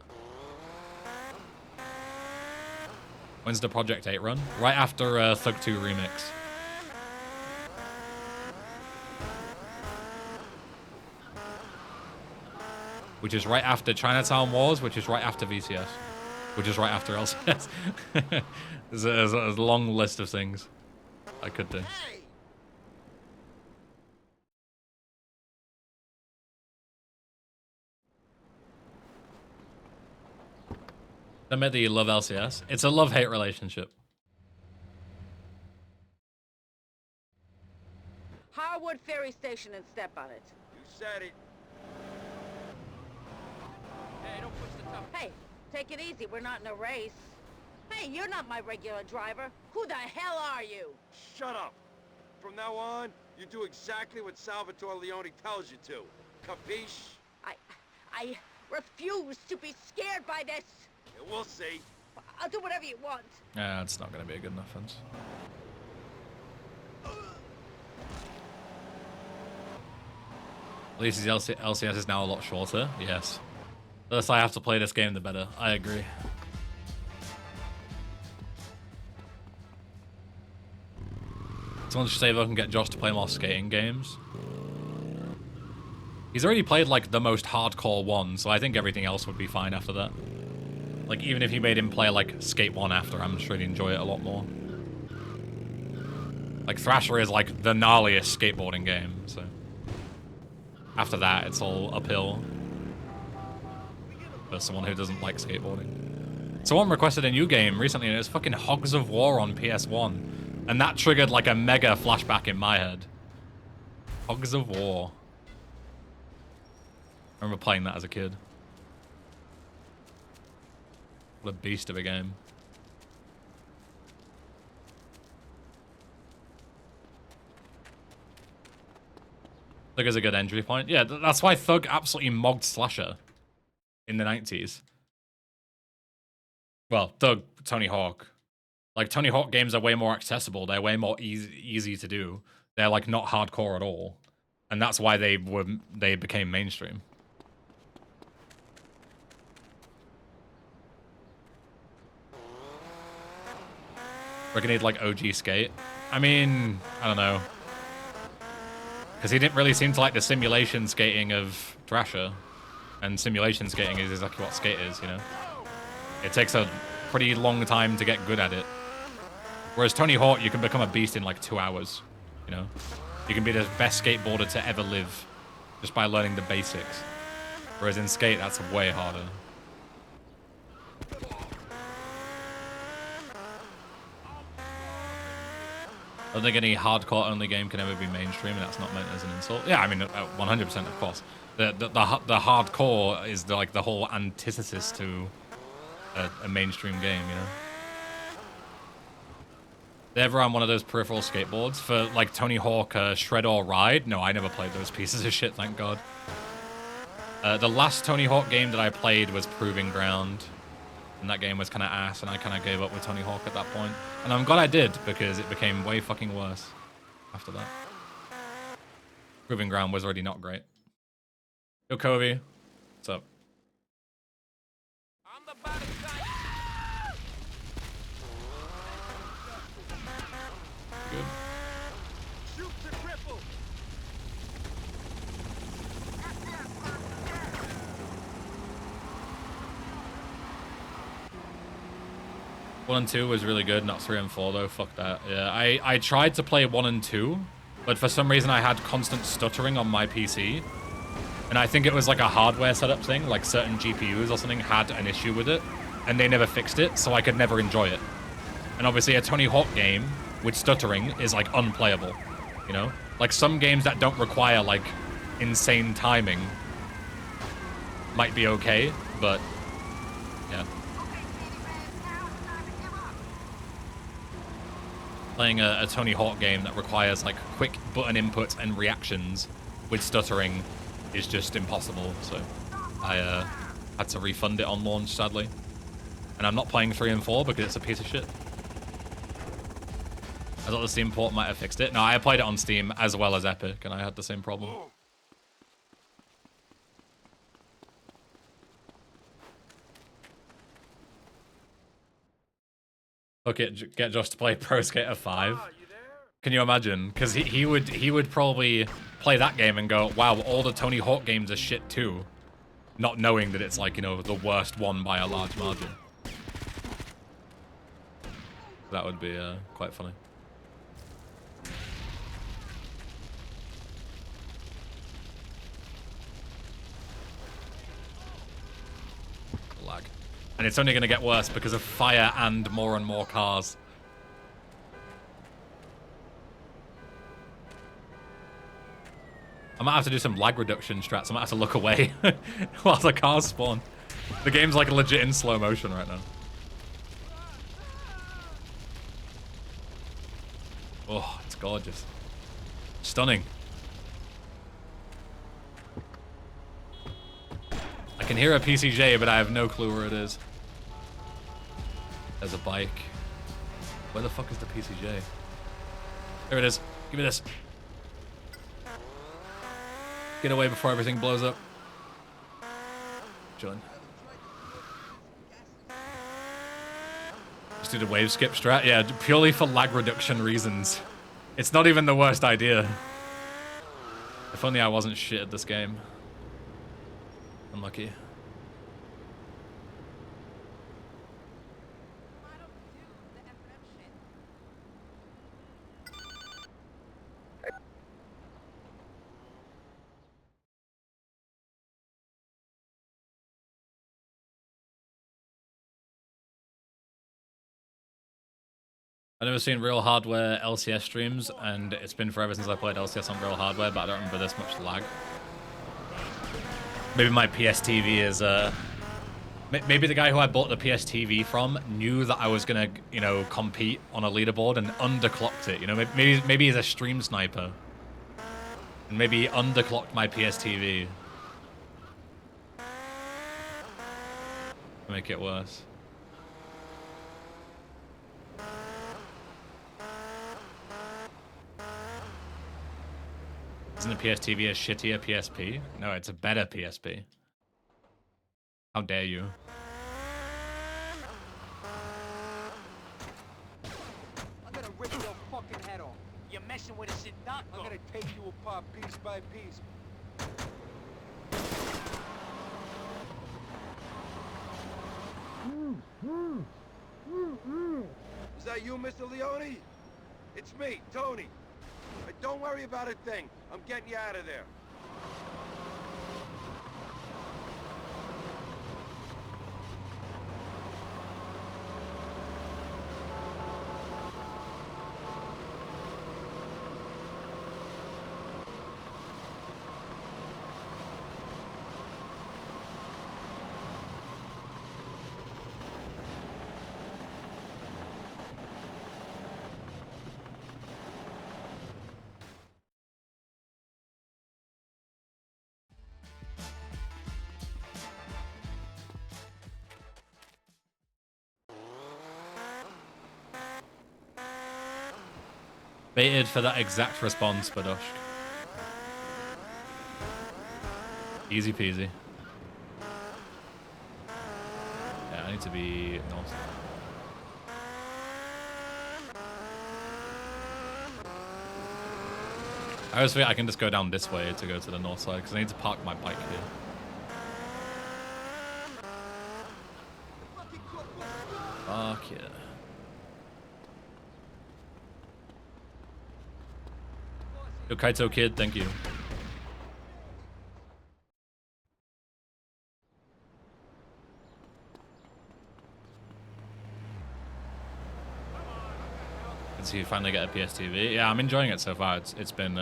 When's the Project 8 run? Right after Thug 2 Remix. Which is right after Chinatown Wars, which is right after VCS. Which is right after LCS. there's a long list of things I could do. Hey! Admit that you love LCS. It's a love-hate relationship. Harwood Ferry Station and step on it. You said it. Hey, don't push the top. Hey, take it easy. We're not in a race. Hey, you're not my regular driver. Who the hell are you? Shut up. From now on, you do exactly what Salvatore Leone tells you to. Capiche? I refuse to be scared by this. Yeah, we'll see. I'll do whatever you want. Yeah, it's not going to be a good enough fence. At least his LCS is now a lot shorter. Yes. The less I have to play this game, the better. I agree. Someone should say if I can get Josh to play more skating games. He's already played like the most hardcore one, so I think everything else would be fine after that. Like even if you made him play like Skate 1 after, I'm sure he'd enjoy it a lot more. Like Thrasher is like the gnarliest skateboarding game, so after that it's all uphill for someone who doesn't like skateboarding. Someone requested a new game recently and it was fucking Hogs of War on PS1. And that triggered like a mega flashback in my head. Hogs of War. I remember playing that as a kid. What a beast of a game. Thug is a good entry point. Yeah, that's why Thug absolutely mogged Slasher in the 90s. Well, Thug, Tony Hawk. Like, Tony Hawk games are way more accessible. They're way more easy to do. They're, like, not hardcore at all. And that's why they became mainstream. We're gonna need, like, OG Skate. I mean, I don't know. Because he didn't really seem to like the simulation skating of Thrasher. And simulation skating is exactly what Skate is, you know? It takes a pretty long time to get good at it. Whereas Tony Hawk, you can become a beast in like 2 hours, you know? You can be the best skateboarder to ever live just by learning the basics. Whereas in Skate, that's way harder. I don't think any hardcore-only game can ever be mainstream, and that's not meant as an insult. Yeah, I mean, 100% of course. The hardcore is like the whole antithesis to a mainstream game, you know? They ever on one of those peripheral skateboards for like Tony Hawk Shred or Ride? No, I never played those pieces of shit, thank God. The last Tony Hawk game that I played was Proving Ground. And that game was kind of ass, and I kind of gave up with Tony Hawk at that point. And I'm glad I did, because it became way fucking worse after that. Proving Ground was already not great. Yo, Kobe. What's up? I'm the body side. Good. Shoot to cripple. 1 and 2 was really good, not 3 and 4 though. Fuck that. Yeah, I tried to play 1 and 2, but for some reason I had constant stuttering on my PC. And I think it was like a hardware setup thing, like certain GPUs or something had an issue with it, and they never fixed it, so I could never enjoy it. And obviously a Tony Hawk game with stuttering is like unplayable, you know? Like some games that don't require like insane timing might be okay, but yeah. Playing a Tony Hawk game that requires like quick button inputs and reactions with stuttering is just impossible, so I had to refund it on launch, sadly. And I'm not playing 3 and 4 because it's a piece of shit. I thought the Steam port might have fixed it. No, I played it on Steam as well as Epic, and I had the same problem. Okay, get Josh to play Pro Skater 5. Can you imagine? Because he would probably play that game and go, wow, all the Tony Hawk games are shit too. Not knowing that it's like, you know, the worst one by a large margin. That would be quite funny. Lag. And it's only going to get worse because of fire and more cars. I might have to do some lag reduction strats. I might have to look away while the cars spawn. The game's like legit in slow motion right now. Oh, it's gorgeous. Stunning. I can hear a PCJ, but I have no clue where it is. There's a bike. Where the fuck is the PCJ? There it is. Give me this. Get away before everything blows up. Chilling. Just do the wave skip strat? Yeah, purely for lag reduction reasons. It's not even the worst idea. If only I wasn't shit at this game. Unlucky. I've never seen real hardware LCS streams, and it's been forever since I played LCS on real hardware, but I don't remember this much lag. Maybe my PS TV is, maybe the guy who I bought the PS TV from knew that I was gonna, you know, compete on a leaderboard and underclocked it, you know? Maybe he's a stream sniper. And maybe he underclocked my PS TV. To make it worse. Isn't the PS TV a shittier PSP? No, it's a better PSP. How dare you? I'm gonna rip your fucking head off. You're messing with a Siddhartha. I'm gonna take you apart piece by piece. Is that you, Mr. Leone? It's me, Tony. But don't worry about a thing. I'm getting you out of there. Baited for that exact response, Badosh. Easy peasy. Yeah, I need to be north. I always think I can just go down this way to go to the north side because I need to park my bike here. Fuck yeah. Yo, Kaito Kid, thank you. So you finally get a PS TV. Yeah, I'm enjoying it so far. It's been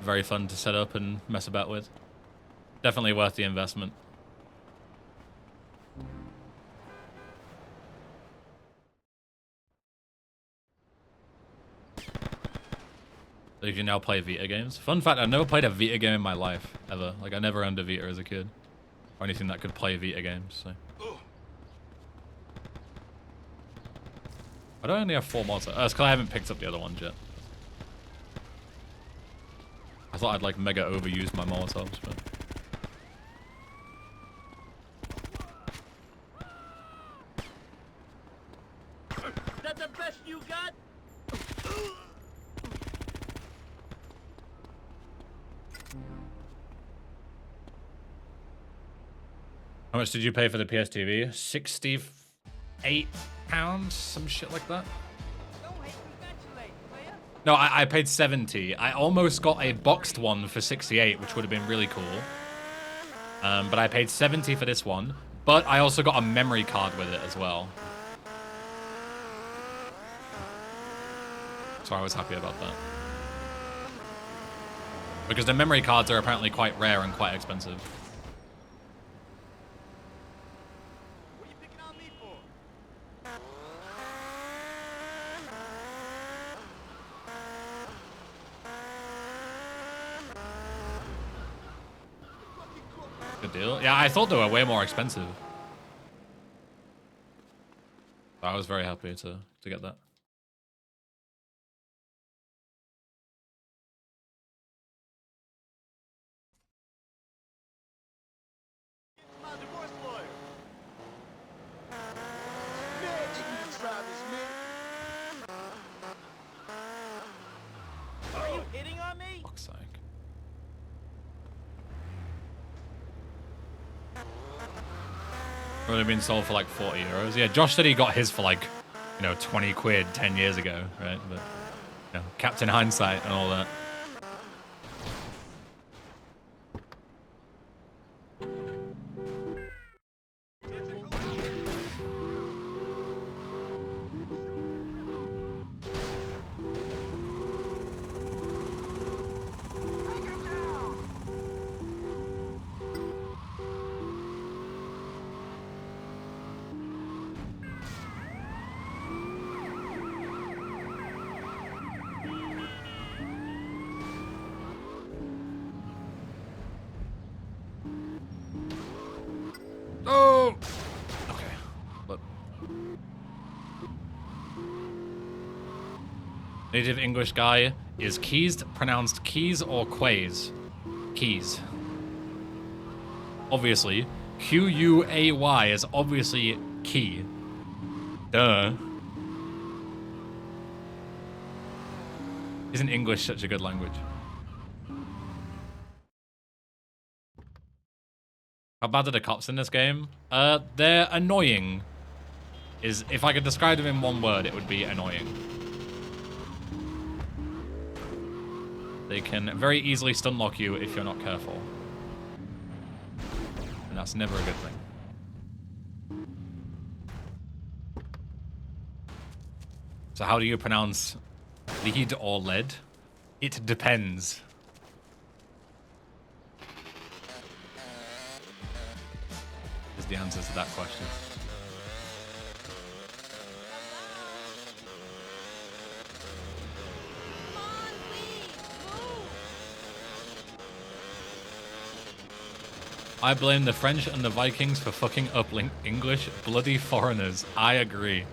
very fun to set up and mess about with. Definitely worth the investment. So you can now play Vita games. Fun fact, I've never played a Vita game in my life, ever. Like, I never owned a Vita as a kid. Or anything that could play Vita games, so. I don't only have 4 mods. It's because I haven't picked up the other ones yet. I thought I'd like mega overuse my Molotovs, but... Is that the best you got? How much did you pay for the PS TV? £68, some shit like that. Don't hate congratulate, player. No, I paid 70. I almost got a boxed one for 68, which would have been really cool. But I paid 70 for this one. But I also got a memory card with it as well. So I was happy about that. Because the memory cards are apparently quite rare and quite expensive. What are you picking on me for? Good deal. Yeah, I thought they were way more expensive. So I was very happy to get that. My divorce lawyer. Man, you can try this, man. Are you hitting on me? Fuck's sake. Would have been sold for like 40 euros. Yeah, Josh said he got his for like, 20 quid 10 years ago, right? But, Captain Hindsight and all that. Oh! Okay. But native English guy is keys pronounced keys or quays? Keys. Obviously. Q-U-A-Y is obviously key. Duh. Isn't English such a good language? How bad are the cops in this game? They're annoying. If I could describe them in one word, it would be annoying. They can very easily stun lock you if you're not careful. And that's never a good thing. So how do you pronounce lead or lead? It depends. Is the answer to that question. I blame the French and the Vikings for fucking up English bloody foreigners. I agree.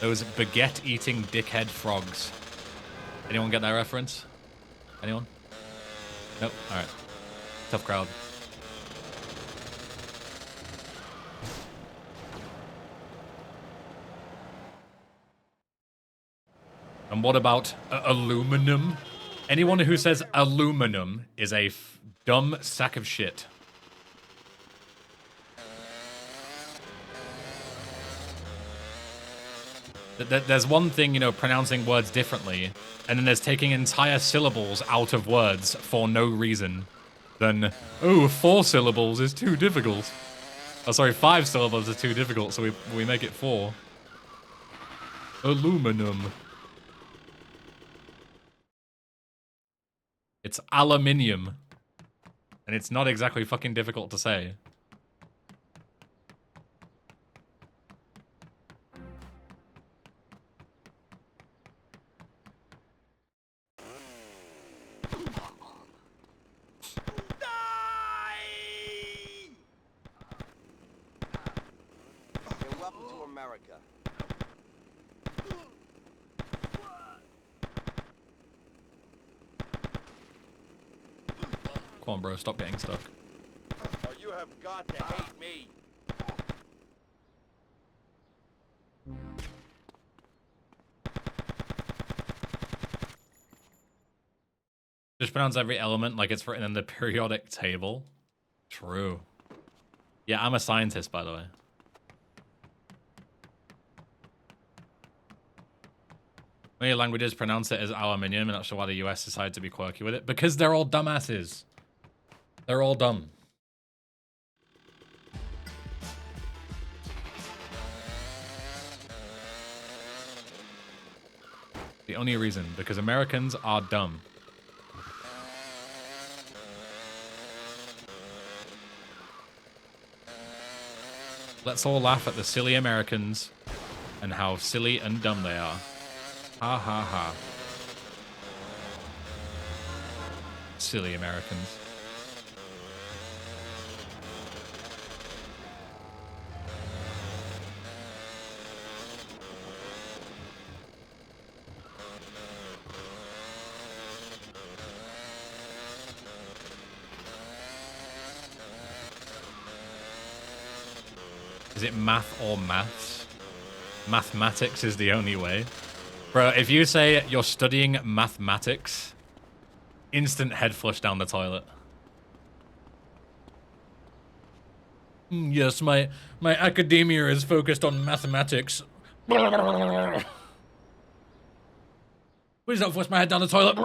Those baguette-eating dickhead frogs. Anyone get that reference? Anyone? Nope. Alright. Tough crowd. And what about aluminum? Anyone who says aluminum is a dumb sack of shit. There's one thing, pronouncing words differently, and then there's taking entire syllables out of words for no reason. Then, oh, 4 syllables is too difficult. Oh, sorry, 5 syllables is too difficult, so we make it 4. Aluminum. It's aluminium. And it's not exactly fucking difficult to say. Come on, bro. Stop getting stuck. Oh, you have got to hate me. Just pronounce every element like it's written in the periodic table. True. Yeah, I'm a scientist, by the way. Many languages pronounce it as aluminium, and not sure why the US decided to be quirky with it. Because they're all dumbasses. They're all dumb. The only reason, because Americans are dumb. Let's all laugh at the silly Americans and how silly and dumb they are. Ha ha ha. Silly Americans. Is it math or maths? Mathematics is the only way. Bro, if you say you're studying mathematics, instant head flush down the toilet. Yes, my academia is focused on mathematics. Please don't flush my head down the toilet.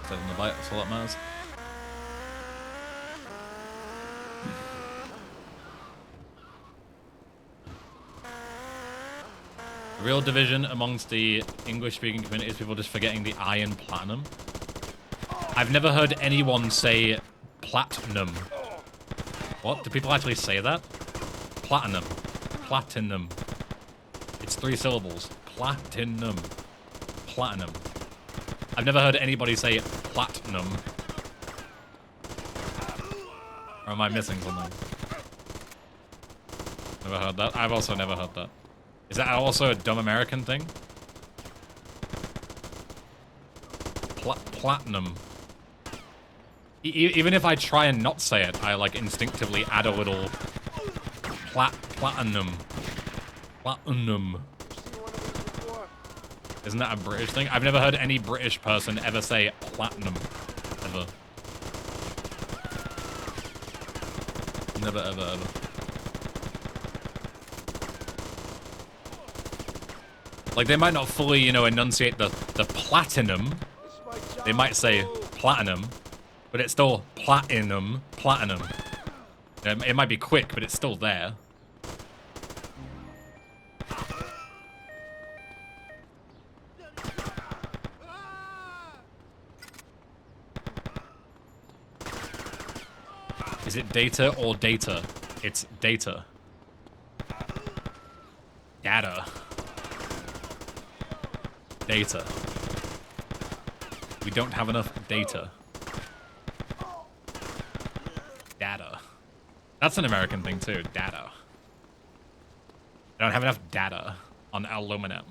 Said in the bite, that's all that matters. Real division amongst the English-speaking community is people just forgetting the I in platinum. I've never heard anyone say platinum. What? Do people actually say that? Platinum. Platinum. It's 3 syllables. Platinum. Platinum. I've never heard anybody say platinum. Or am I missing something? Never heard that. I've also never heard that. Is that also a dumb American thing? Platinum. Even if I try and not say it, I like instinctively add a little platinum. Platinum. Isn't that a British thing? I've never heard any British person ever say platinum. Ever. Never, ever, ever. Like, they might not fully, you know, enunciate the platinum. They might say platinum, but it's still platinum. It might be quick, but it's still there. Is it data or data? It's data. Data. Data. We don't have enough data. Data. That's an American thing too, data. I don't have enough data on aluminum.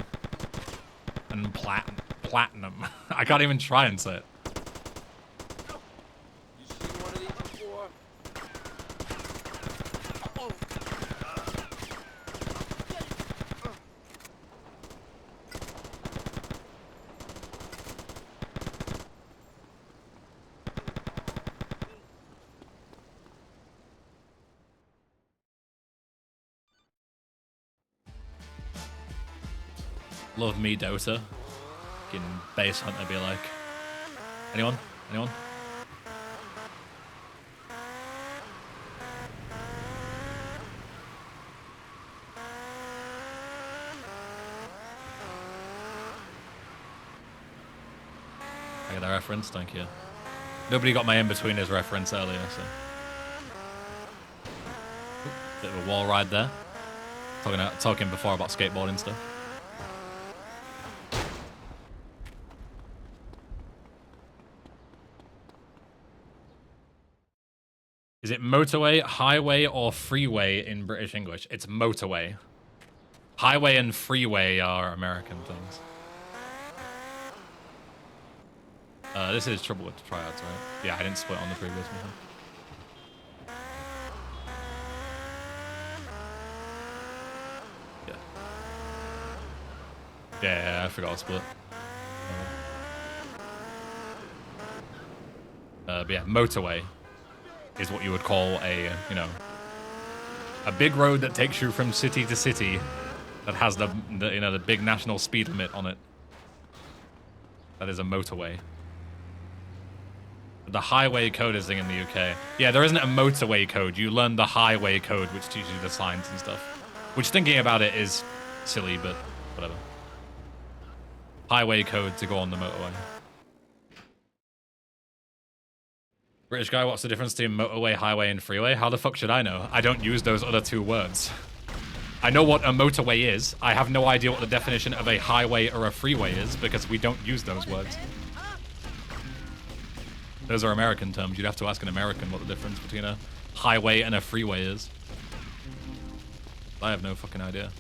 And platinum. I can't even try and say it. You seen one of these before? Love me, Dota. Fucking base hunter be like. Anyone? Anyone? I get the reference, thank you. Nobody got my in-betweeners reference earlier, so. Bit of a wall ride there. Talking before about skateboarding stuff. Is it motorway, highway, or freeway in British English? It's motorway. Highway and freeway are American things. This is trouble with the tryouts, right? Yeah, I didn't split on the previous one. Yeah, I forgot to split. But yeah, motorway is what you would call a, you know, a big road that takes you from city to city that has the you know, the big national speed limit on it. That is a motorway. The highway code is thing in the UK. Yeah, there isn't a motorway code. You learn the highway code, which teaches you the signs and stuff. Which, thinking about it, is silly, but whatever. Highway code to go on the motorway. British guy, what's the difference between motorway, highway, and freeway? How the fuck should I know? I don't use those other two words. I know what a motorway is. I have no idea what the definition of a highway or a freeway is because we don't use those words. Those are American terms. You'd have to ask an American what the difference between a highway and a freeway is. I have no fucking idea.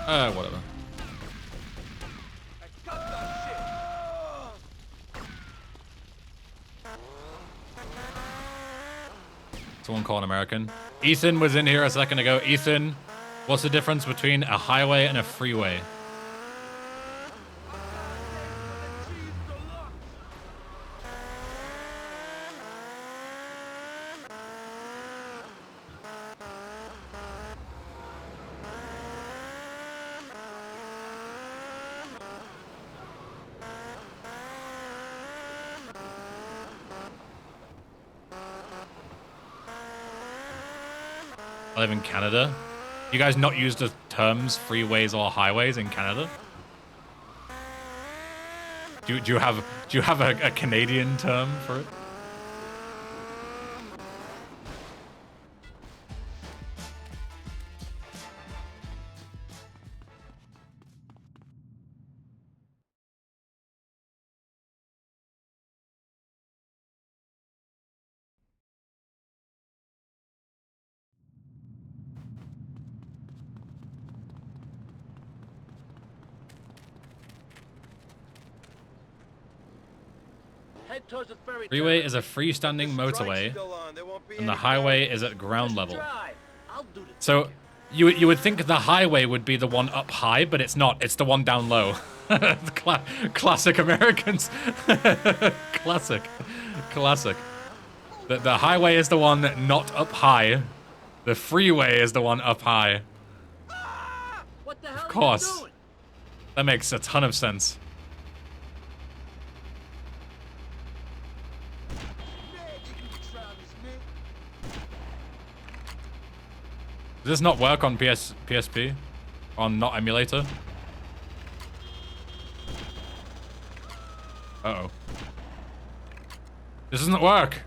Whatever. Someone call an American. Ethan was in here a second ago. Ethan, what's the difference between a highway and a freeway? I live in Canada. You guys not use the terms freeways or highways in Canada? Do you have a Canadian term for it? Head towards the ferry. Freeway is a freestanding motorway, and the highway is at ground level. So you would think the highway would be the one up high, but it's not. It's the one down low. Classic Americans. Classic. The highway is the one not up high. The freeway is the one up high. What the hell Of course. are you doing? That makes a ton of sense. Does this not work on PSP? On not emulator? Uh-oh. This doesn't work.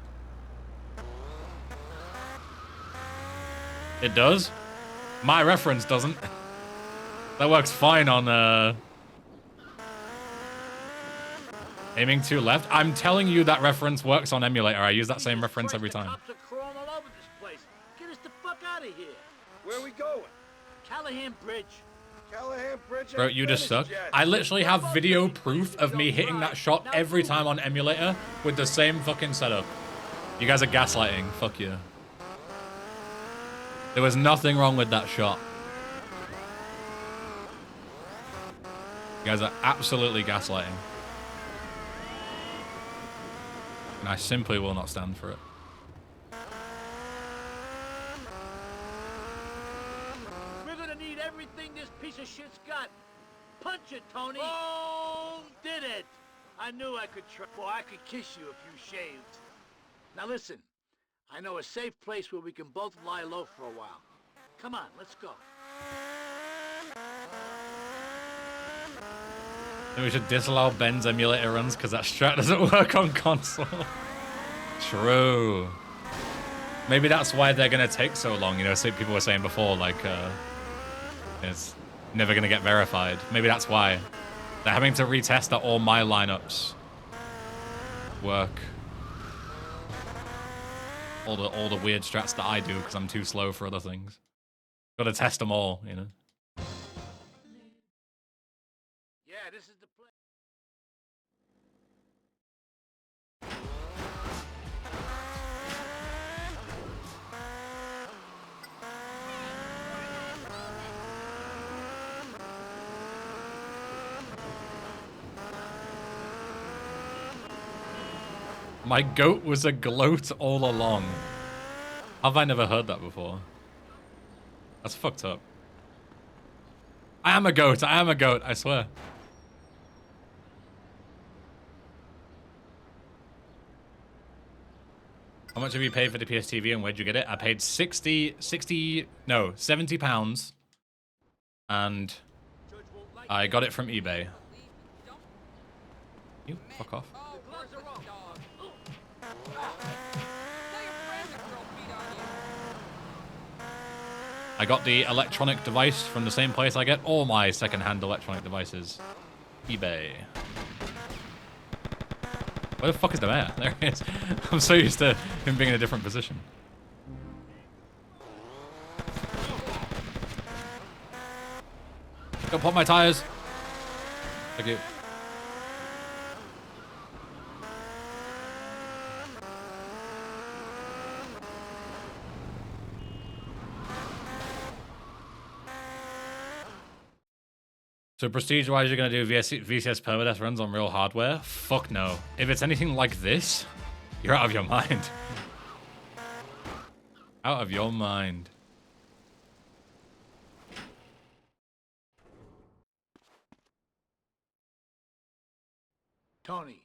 It does? My reference doesn't. That works fine on, aiming to left. I'm telling you that reference works on emulator. I use that same reference every time. Cops are crawling all over this place. Get us the fuck out of here. Where are we going? Callahan Bridge. Callahan Bridge. Bro, you just suck. I literally have video proof of me hitting that shot every time on emulator with the same fucking setup. You guys are gaslighting. Fuck you. There was nothing wrong with that shot. You guys are absolutely gaslighting. And I simply will not stand for it. We're gonna need everything this piece of shit's got. Punch it, Tony. Oh, did it. I knew I could try. Boy, I could kiss you if you shaved. Now listen, I know a safe place where we can both lie low for a while. Come on, let's go. Maybe we should disallow Ben's emulator runs because that strat doesn't work on console. True. Maybe that's why they're gonna take so long. You know, so people were saying before, like, it's never gonna get verified. Maybe that's why they're having to retest that all my lineups work. All the weird strats that I do because I'm too slow for other things. Gotta test them all, you know. Yeah, this is the play. My goat was a gloat all along. Have I never heard that before? That's fucked up. I am a goat, I swear. How much have you paid for the PS TV and where'd you get it? I paid 70 pounds. And I got it from eBay. You fuck off. I got the electronic device from the same place I get all my second-hand electronic devices. eBay. Where the fuck is the mayor? There he is. I'm so used to him being in a different position. Go pop my tires. Thank you. So prestige-wise, you're going to do VCS permadeath runs on real hardware? Fuck no. If it's anything like this, you're out of your mind. Out of your mind. Tony.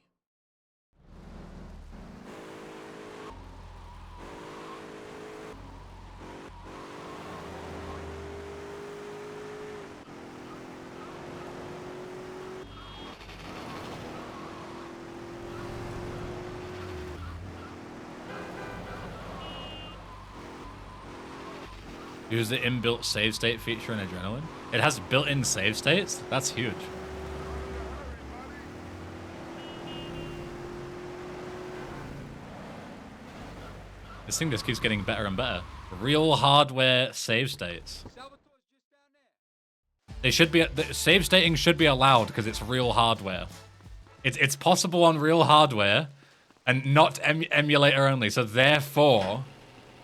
Use the inbuilt save state feature in Adrenaline. It has built-in save states? That's huge. This thing just keeps getting better and better. Real hardware save states. They should be, save stating should be allowed because it's real hardware. It's possible on real hardware and not emulator only. So therefore,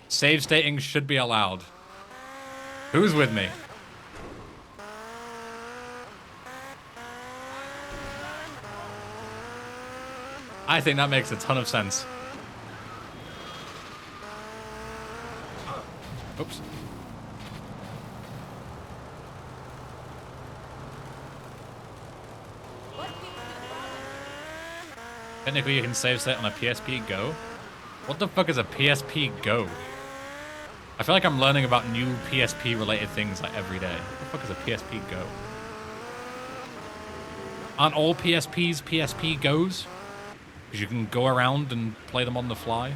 save stating should be allowed. Who's with me? I think that makes a ton of sense. Oops. Technically, you can save state on a PSP Go. What the fuck is a PSP Go? I feel like I'm learning about new PSP-related things like every day. What the fuck is a PSP Go? Aren't all PSPs PSP Goes? Because you can go around and play them on the fly.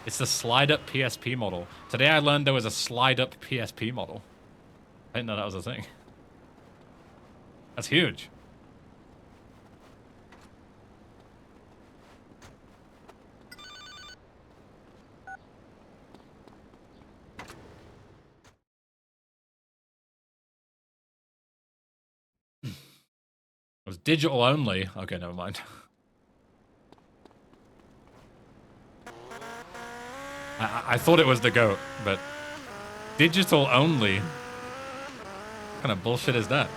It's the slide-up PSP model. Today I learned there was a slide-up PSP model. I didn't know that was a thing. That's huge. It was digital only. Okay, never mind. I thought it was the GOAT, but digital only? What kind of bullshit is that?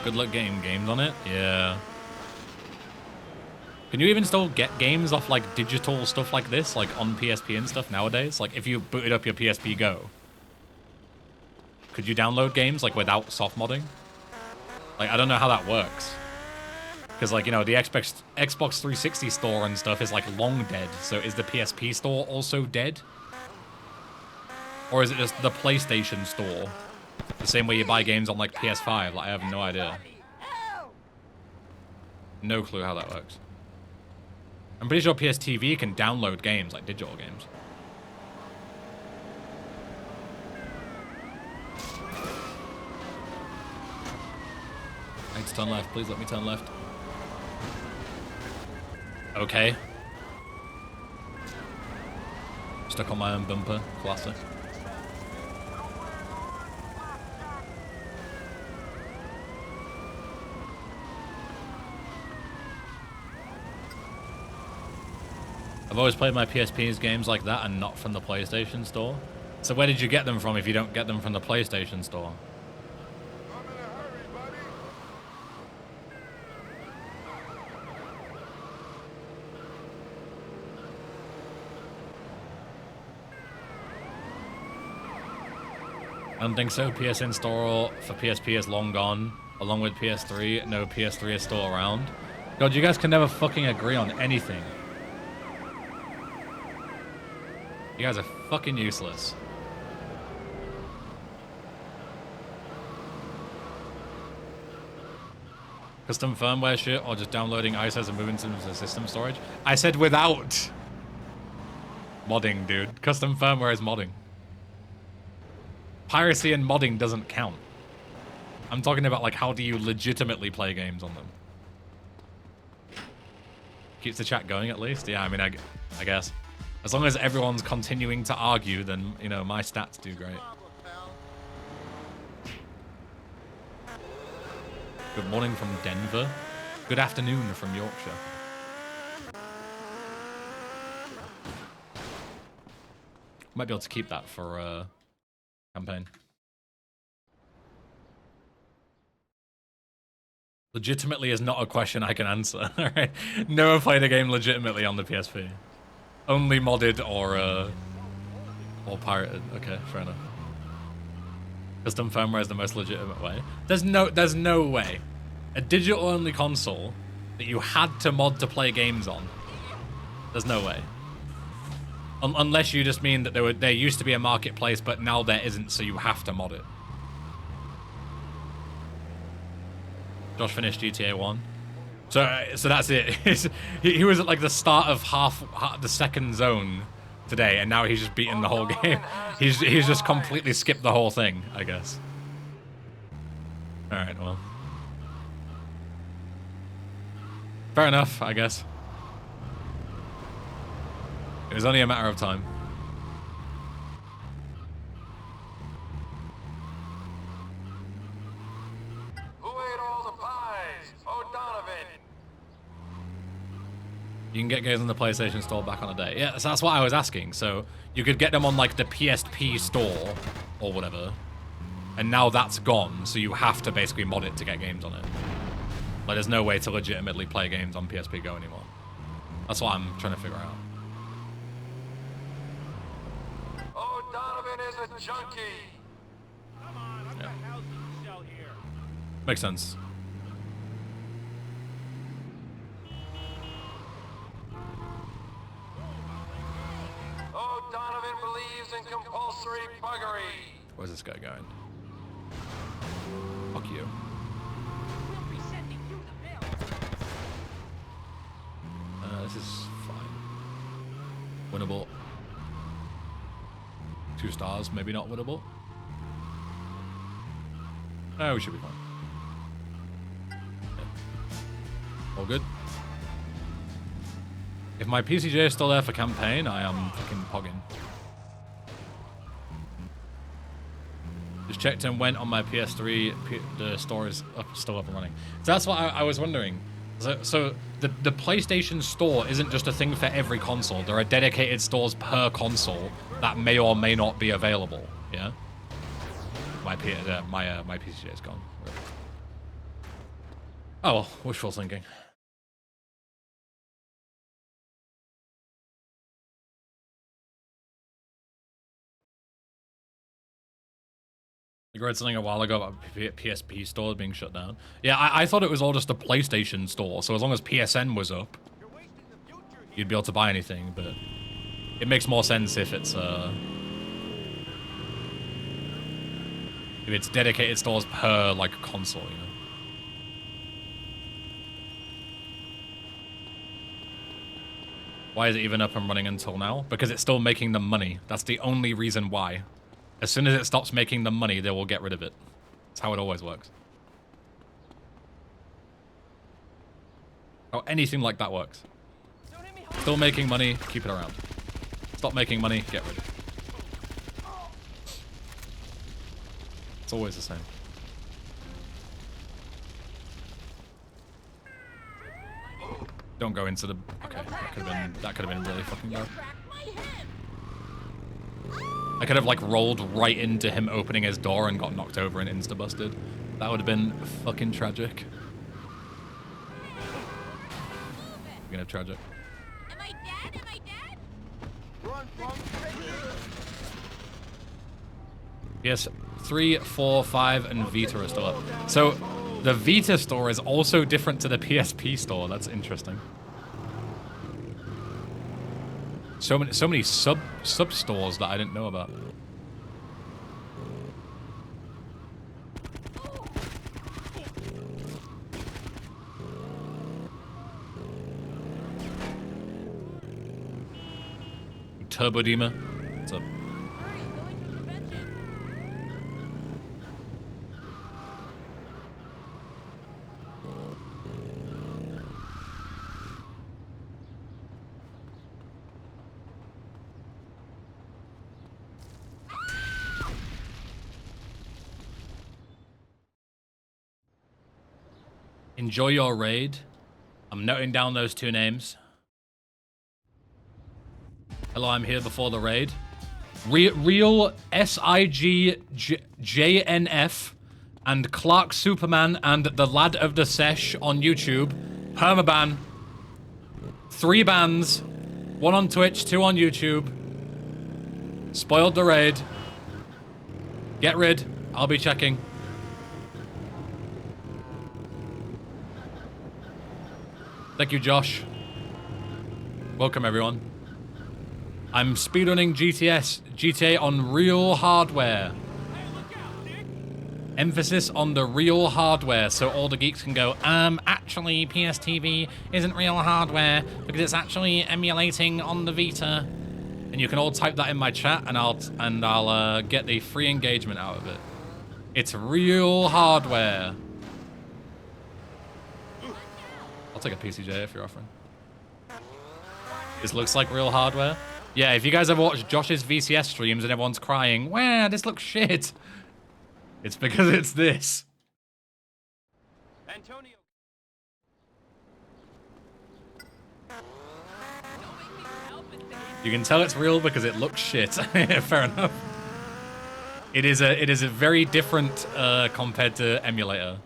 Good luck getting games on it? Yeah. Can you even still get games off like digital stuff like this, like on PSP and stuff nowadays? Like if you booted up your PSP Go, could you download games like without soft modding? Like I don't know how that works. Because, like, you know, the Xbox 360 store and stuff is, like, long dead. So is the PSP store also dead? Or is it just the PlayStation store? The same way you buy games on, like, PS5? Like, I have no idea. No clue how that works. I'm pretty sure PSTV can download games, like digital games. I need to turn left. Please let me turn left. Okay. Stuck on my own bumper. Classic. I've always played my PSP's games like that and not from the PlayStation store. So where did you get them from if you don't get them from the PlayStation store? I'm in a hurry, buddy. I don't think so. PSN store for PSP is long gone. Along with PS3, no PS3 is still around. God, you guys can never fucking agree on anything. You guys are fucking useless. Custom firmware shit or just downloading ISOs and moving them to system storage? I said without modding, dude. Custom firmware is modding. Piracy and modding doesn't count. I'm talking about, like, how do you legitimately play games on them? Keeps the chat going at least? Yeah, I mean, I guess. As long as everyone's continuing to argue, then, you know, my stats do great. Good morning from Denver. Good afternoon from Yorkshire. Might be able to keep that for campaign. Legitimately is not a question I can answer. Alright. Never played a game legitimately on the PSP. Only modded or pirated. Okay, fair enough. Custom firmware is the most legitimate way. There's no way. A digital only console that you had to mod to play games on. There's no way. Unless you just mean that there used to be a marketplace, but now there isn't, so you have to mod it. Josh finished GTA 1. So that's it. he was at like the start of half the second zone today, and now he's just beaten the whole game. He's just completely skipped the whole thing, I guess. All right, well, fair enough, I guess. It was only a matter of time. You can get games on the PlayStation Store back on a day. Yeah, so that's what I was asking. So you could get them on like the PSP Store or whatever, and now that's gone. So you have to basically mod it to get games on it. Like there's no way to legitimately play games on PSP Go anymore. That's what I'm trying to figure out. Oh, Donovan is a junkie. Come on, I've got houses to sell here. Makes sense. Oh, Donovan believes in compulsory buggery. Where's this guy going? Fuck you. We'll be sending you the bill. This is fine. Winnable. 2 stars, maybe not winnable. No, we should be fine. Yeah. All good. If my PCJ is still there for campaign, I am fucking pogging. Just checked and went on my PS3. The store is still up and running. So that's what I was wondering. So the PlayStation Store isn't just a thing for every console. There are dedicated stores per console that may or may not be available. Yeah. My PCJ is gone. Oh well, wishful thinking. I read something a while ago about PSP store being shut down. Yeah, I thought it was all just a PlayStation store, so as long as PSN was up, you'd be able to buy anything, but it makes more sense if it's dedicated stores per, like, console, you know? Why is it even up and running until now? Because it's still making them money. That's the only reason why. As soon as it stops making them money, they will get rid of it. That's how it always works. How anything like that works. Still making money, keep it around. Stop making money, get rid of it. It's always the same. Don't go into the... Okay, that could have been really fucking bad. I could have, like, rolled right into him opening his door and got knocked over and insta-busted. That would have been fucking tragic. Speaking of tragic. Am I dead? Am I dead? Run, punk. Yes, 3, 4, 5, and Vita are still up. So, the Vita store is also different to the PSP store. That's interesting. So many sub stores that I didn't know about. Turbo Dima, what's up? Enjoy your raid. I'm noting down those 2 names. Hello, I'm here before the raid. Real SIGJNF and Clark Superman and the Lad of the Sesh on YouTube. Permaban. 3 bans. 1 on Twitch, 2 on YouTube. Spoiled the raid. Get rid. I'll be checking. Thank you, Josh. Welcome, everyone. I'm speedrunning GTA on real hardware. Emphasis on the real hardware, so all the geeks can go, actually, PSTV isn't real hardware because it's actually emulating on the Vita. And you can all type that in my chat, and I'll get the free engagement out of it. It's real hardware. I'll take a PCJ if you're offering. This looks like real hardware. Yeah, if you guys ever watch Josh's VCS streams and everyone's crying, wow, this looks shit. It's because it's this. Antonio. You can tell it's real because it looks shit. Fair enough. It is a very different compared to emulator.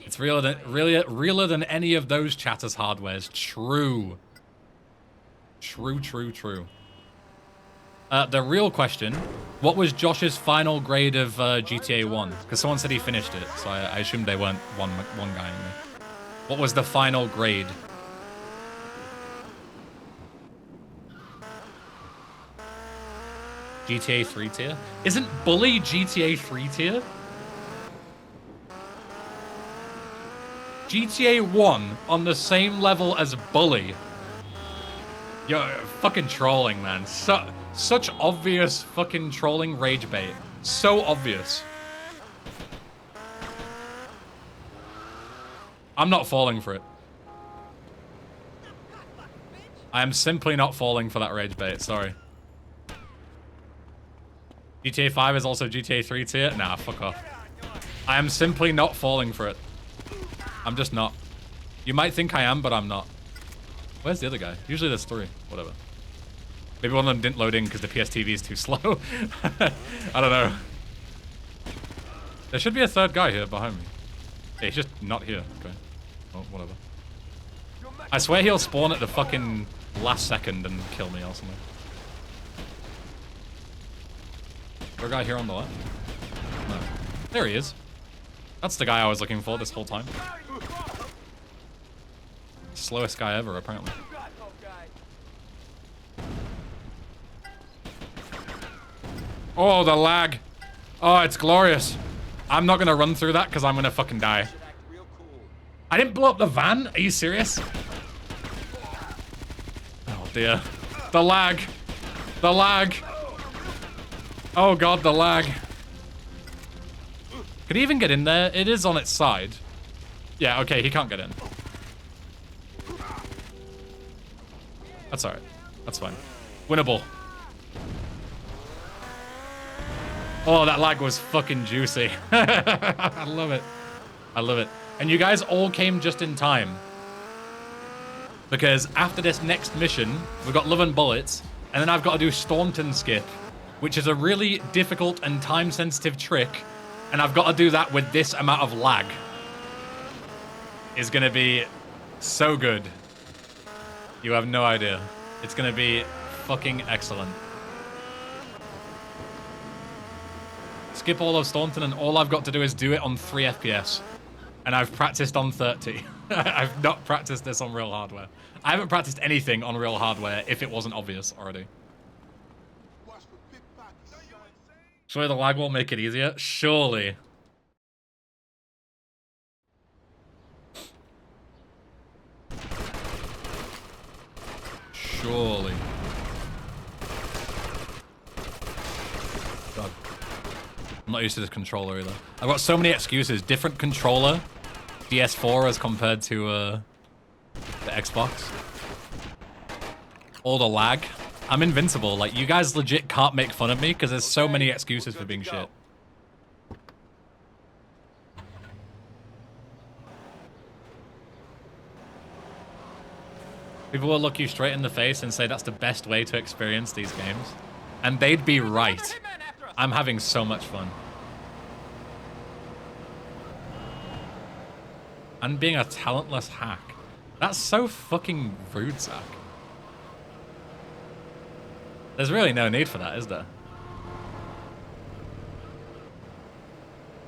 It's realer than any of those chatters hardwares. True. True. The real question, what was Josh's final grade of GTA 1? Because someone said he finished it, so I assumed they weren't one guy in there. What was the final grade? GTA 3 tier? Isn't Bully GTA 3 tier? GTA 1 on the same level as Bully. You're fucking trolling, man. Such obvious fucking trolling rage bait. So obvious. I'm not falling for it. I am simply not falling for that rage bait, sorry. GTA 5 is also GTA 3 tier? Nah, fuck off. I am simply not falling for it. I'm just not. You might think I am, but I'm not. Where's the other guy? Usually there's 3. Whatever. Maybe one of them didn't load in because the PSTV is too slow. I don't know. There should be a 3rd guy here behind me. Yeah, he's just not here. Okay. Oh, whatever. I swear he'll spawn at the fucking last second and kill me or something. there a guy here on the left? No. There he is. That's the guy I was looking for this whole time. Slowest guy ever, apparently. Oh, the lag. Oh, it's glorious. I'm not gonna run through that because I'm gonna fucking die. I didn't blow up the van? Are you serious? Oh dear. The lag. The lag. Oh god, the lag. Could he even get in there? It is on its side. Yeah, okay, he can't get in. That's alright. That's fine. Winnable. Oh, that lag was fucking juicy. I love it. I love it. And you guys all came just in time. Because after this next mission, we've got Love and Bullets, and then I've got to do Staunton Skip, which is a really difficult and time-sensitive trick, and I've got to do that with this amount of lag. It's gonna be so good. You have no idea. It's gonna be fucking excellent. Skip all of Staunton, and all I've got to do is do it on 3 FPS. And I've practiced on 30. I've not practiced this on real hardware. I haven't practiced anything on real hardware if it wasn't obvious already. Surely the lag will make it easier? Surely. Surely. God. I'm not used to this controller either. I've got so many excuses. Different controller. PS4 as compared to the Xbox. All the lag. I'm invincible. Like, you guys legit can't make fun of me because there's so many excuses for being shit. People will look you straight in the face and say that's the best way to experience these games. And they'd be right. I'm having so much fun. And being a talentless hack. That's so fucking rude, Zach. There's really no need for that, is there?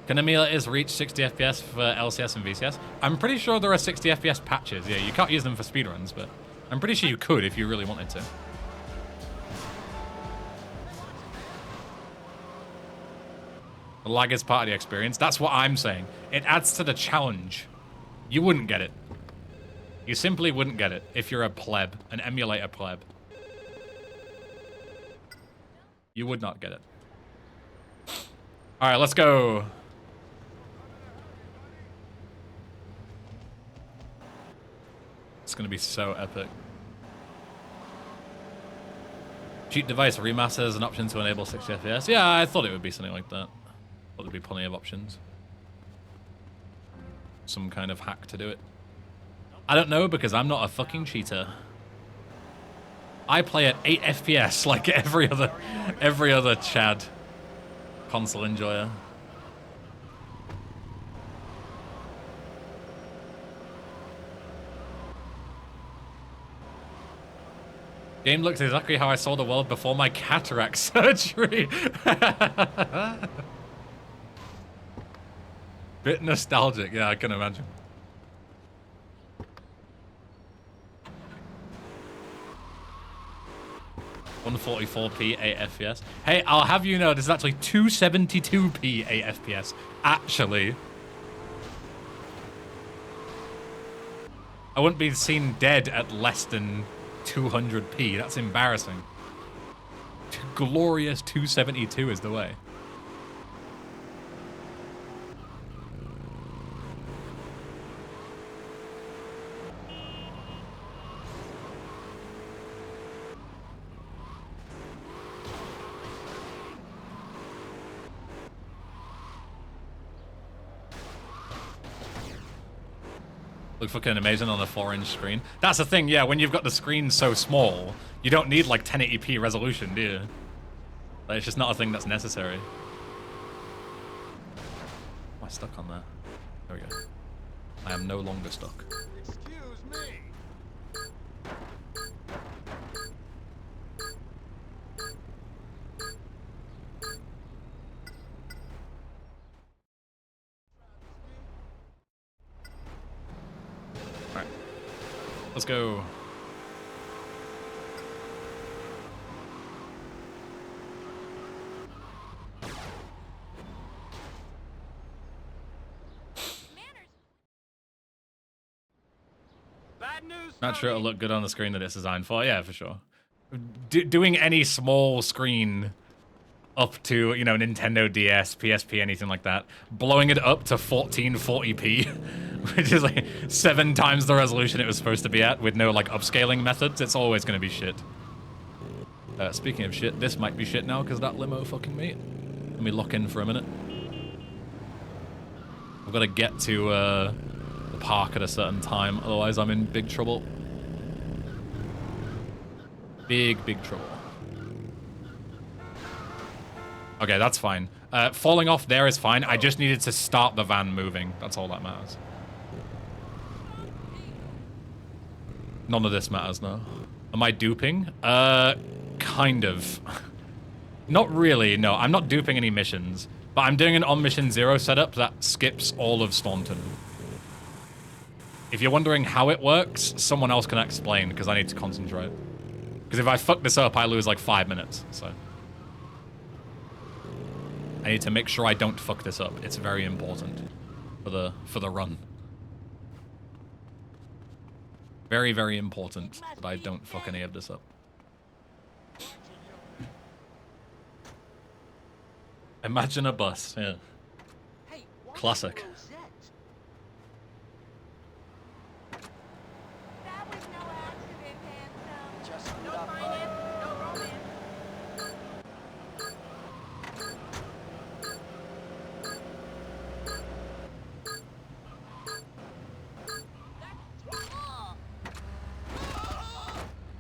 Can emulators reach 60 FPS for LCS and VCS? I'm pretty sure there are 60 FPS patches. Yeah, you can't use them for speedruns, but I'm pretty sure you could if you really wanted to. The lag is part of the experience. That's what I'm saying. It adds to the challenge. You wouldn't get it. You simply wouldn't get it if you're a pleb, an emulator pleb. You would not get it. All right, let's go. It's gonna be so epic. Cheap device remaster is an option to enable 60 FPS. Yeah, I thought it would be something like that. Thought there'd be plenty of options. Some kind of hack to do it. I don't know because I'm not a fucking cheater. I play at 8 FPS like every other Chad console enjoyer. Game looks exactly how I saw the world before my cataract surgery. Bit nostalgic, yeah, I can imagine. $144p 8 FPS. Hey, I'll have you know this is actually 272p 8 FPS. Actually. I wouldn't be seen dead at less than 200p. That's embarrassing. Glorious 272 is the way. Look fucking amazing on a 4-inch screen. That's the thing, yeah, when you've got the screen so small, you don't need like 1080p resolution, do you? Like, it's just not a thing that's necessary. Am I stuck on there? There we go. I am no longer stuck. Excuse me. Let's go. Bad news, Not sure it'll Tony. look good on the screen that it's designed for. Yeah, for sure. Doing any small screen up to, you know, Nintendo DS, PSP, anything like that, blowing it up to 1440p, which is like 7 times the resolution it was supposed to be at with no like upscaling methods, it's always going to be shit. Speaking of shit, this might be shit now because that limo fucking me. Let me lock in for a minute. I've got to get to the park at a certain time, otherwise I'm in big trouble. Big trouble. Okay, that's fine. Falling off there is fine. I just needed to start the van moving. That's all that matters. None of this matters now. Am I duping? Kind of. Not really, no. I'm not duping any missions. But I'm doing an on mission 0 setup that skips all of Staunton. If you're wondering how it works, someone else can explain, because I need to concentrate. Because if I fuck this up, I lose like 5 minutes, so... I need to make sure I don't fuck this up. It's very important for the run. Very, very important that I don't fuck any of this up. Imagine a bus, yeah. Hey, why Classic. Rosette? That was no accident, handsome. Just No enough. finance, no romance.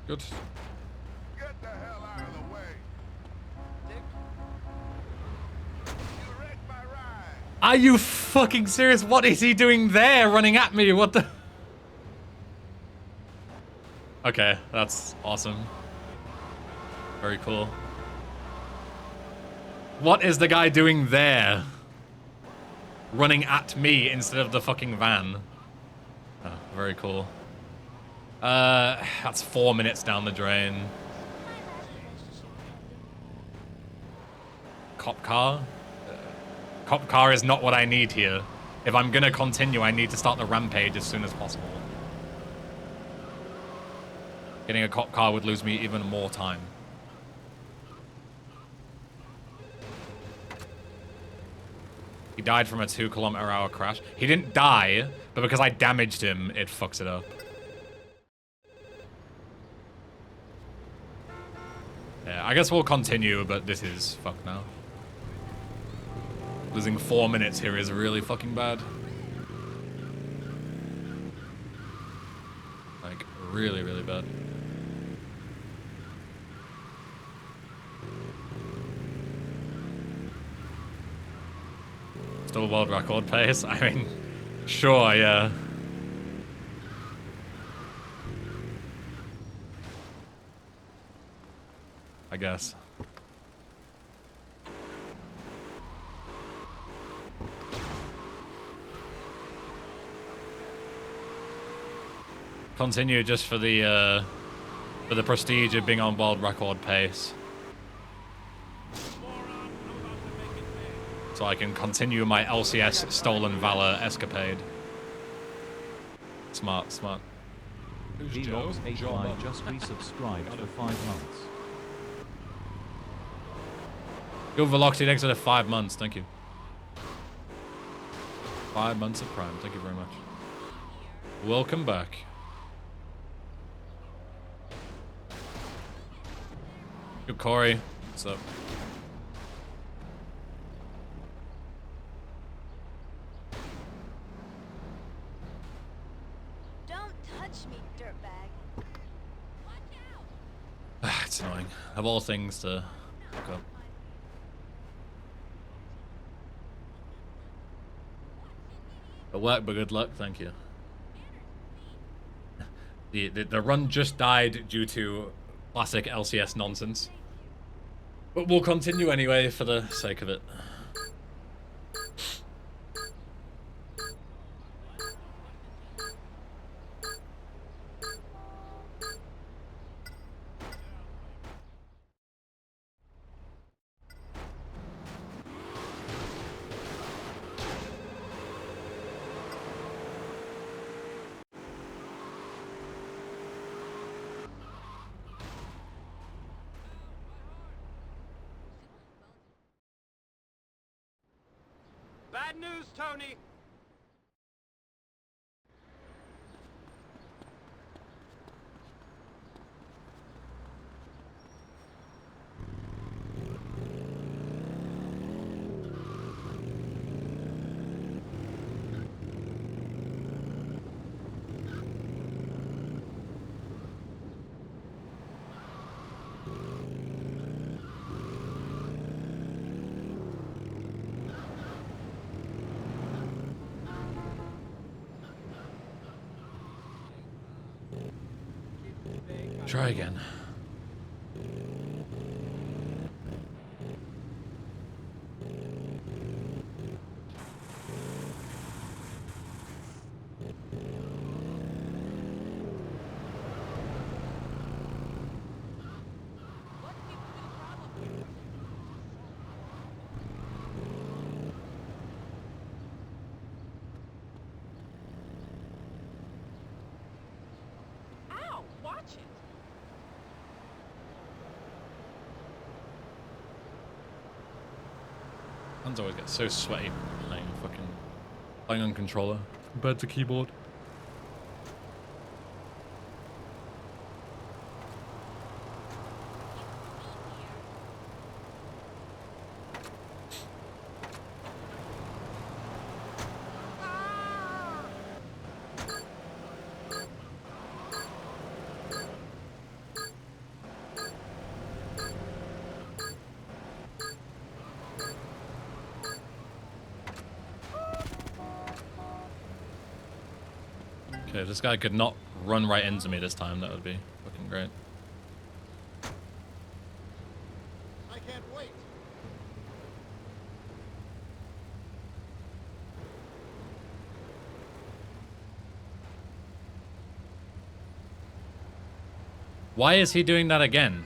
Good. Get the hell out of the way. Dick? You wrecked my ride. Are you fucking serious? What is he doing there running at me? What the... Okay, that's awesome. Very cool. What is the guy doing there? Running at me instead of the fucking van. Oh, very cool. That's 4 minutes down the drain. Cop car? Cop car is not what I need here. If I'm gonna continue, I need to start the rampage as soon as possible. Getting a cop car would lose me even more time. He died from a 2-kilometer-hour crash. He didn't die, but because I damaged him, it fucks it up. Yeah, I guess we'll continue, but this is fucked now. Losing 4 minutes here is really fucking bad. Like, really, really bad. Still world record pace? I mean, sure, yeah. I guess. Continue just for the prestige of being on world record pace. So I can continue my LCS Stolen Valor escapade. Smart, smart. Vlogs8 just resubscribed for 5 months. Your Velocity next to 5 months, thank you. 5 months of Prime, thank you very much. Welcome back. Good Corey, what's up? Don't touch me, dirtbag. It's annoying. Of all things to look up. But work, but good luck, thank you. The run just died due to classic LCS nonsense. But we'll continue anyway for the sake of it. Bad news, Tony. Try again. Ow! Watch it. Hands always get so sweaty playing on controller compared to keyboard. Okay, if this guy could not run right into me this time, that would be fucking great. I can't wait. Why is he doing that again?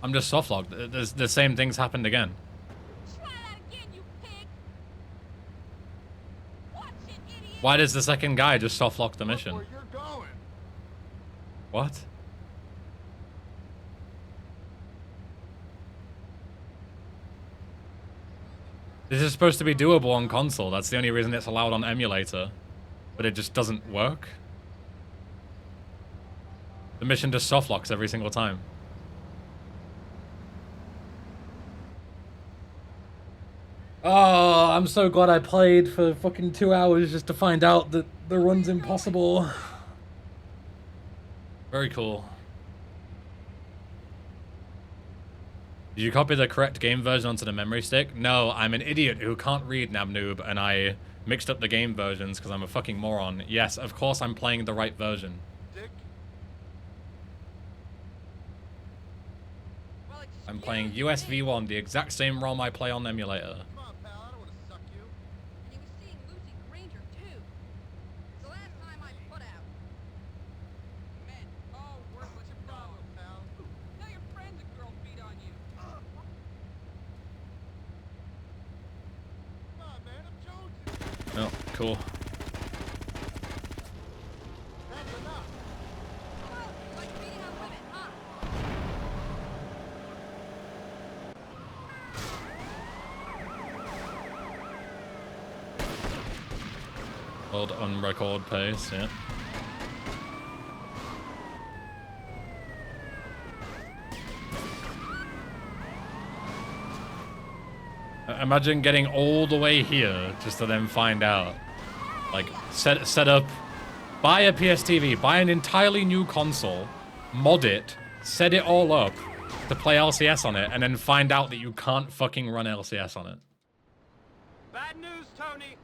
I'm just soft locked. The same things happened again. Try that again, you pig. Watch it, idiot. Why does the second guy just soft lock the mission? Where you're going? What? This is supposed to be doable on console. That's the only reason it's allowed on emulator. But it just doesn't work. The mission just soft locks every single time. Oh, I'm so glad I played for fucking 2 hours just to find out that the run's impossible. Very cool. Did you copy the correct game version onto the memory stick? No, I'm an idiot who can't read, Nabnoob, and I mixed up the game versions because I'm a fucking moron. Yes, of course I'm playing the right version. Dick? Well, I'm playing USV1, the exact same ROM I play on emulator. Come on, pal. I don't want to suck you. And he was seeing Lucy Granger, too. The last time I put out. Men, oh, worthless What's your problem, pal? Tell your friends a girl beat on you. Come on, man. I'm jonesing. Oh, cool. That's enough. Well, like beating on women, huh? Hold on record pace, yeah. Imagine getting all the way here just to then find out. Like, set up, buy a PS TV, buy an entirely new console, mod it, set it all up to play LCS on it, and then find out that you can't fucking run LCS on it. Bad news, Tony.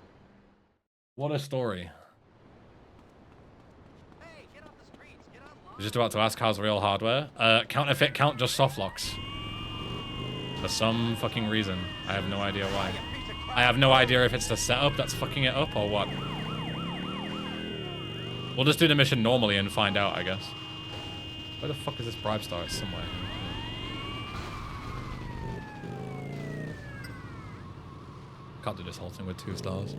What a story. Hey, get off the streets. Get online. I was just about to ask how's real hardware. Counterfeit count just soft locks. For some fucking reason. I have no idea why. I have no idea if it's the setup that's fucking it up or what. We'll just do the mission normally and find out, I guess. Where the fuck is this bribe star? It's somewhere. Can't do this whole thing with 2 stars.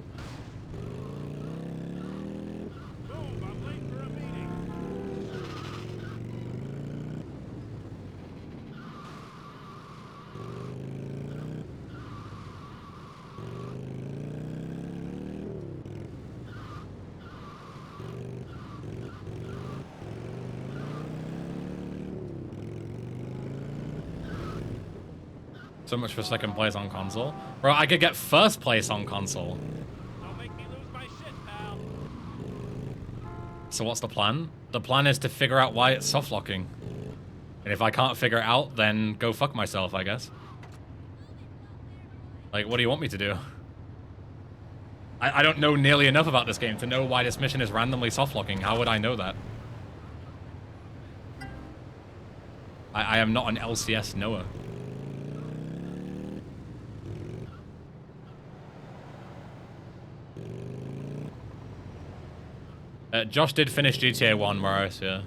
Boom, I'm late for a meeting. So much for second place on console. Bro, I could get first place on console. Don't make me lose my shit, pal. So what's the plan? The plan is to figure out why it's soft locking. And if I can't figure it out, then go fuck myself, I guess. Like, what do you want me to do? I don't know nearly enough about this game to know why this mission is randomly soft locking. How would I know that? I am not an LCS knower. Josh did finish GTA 1, Morris, yeah.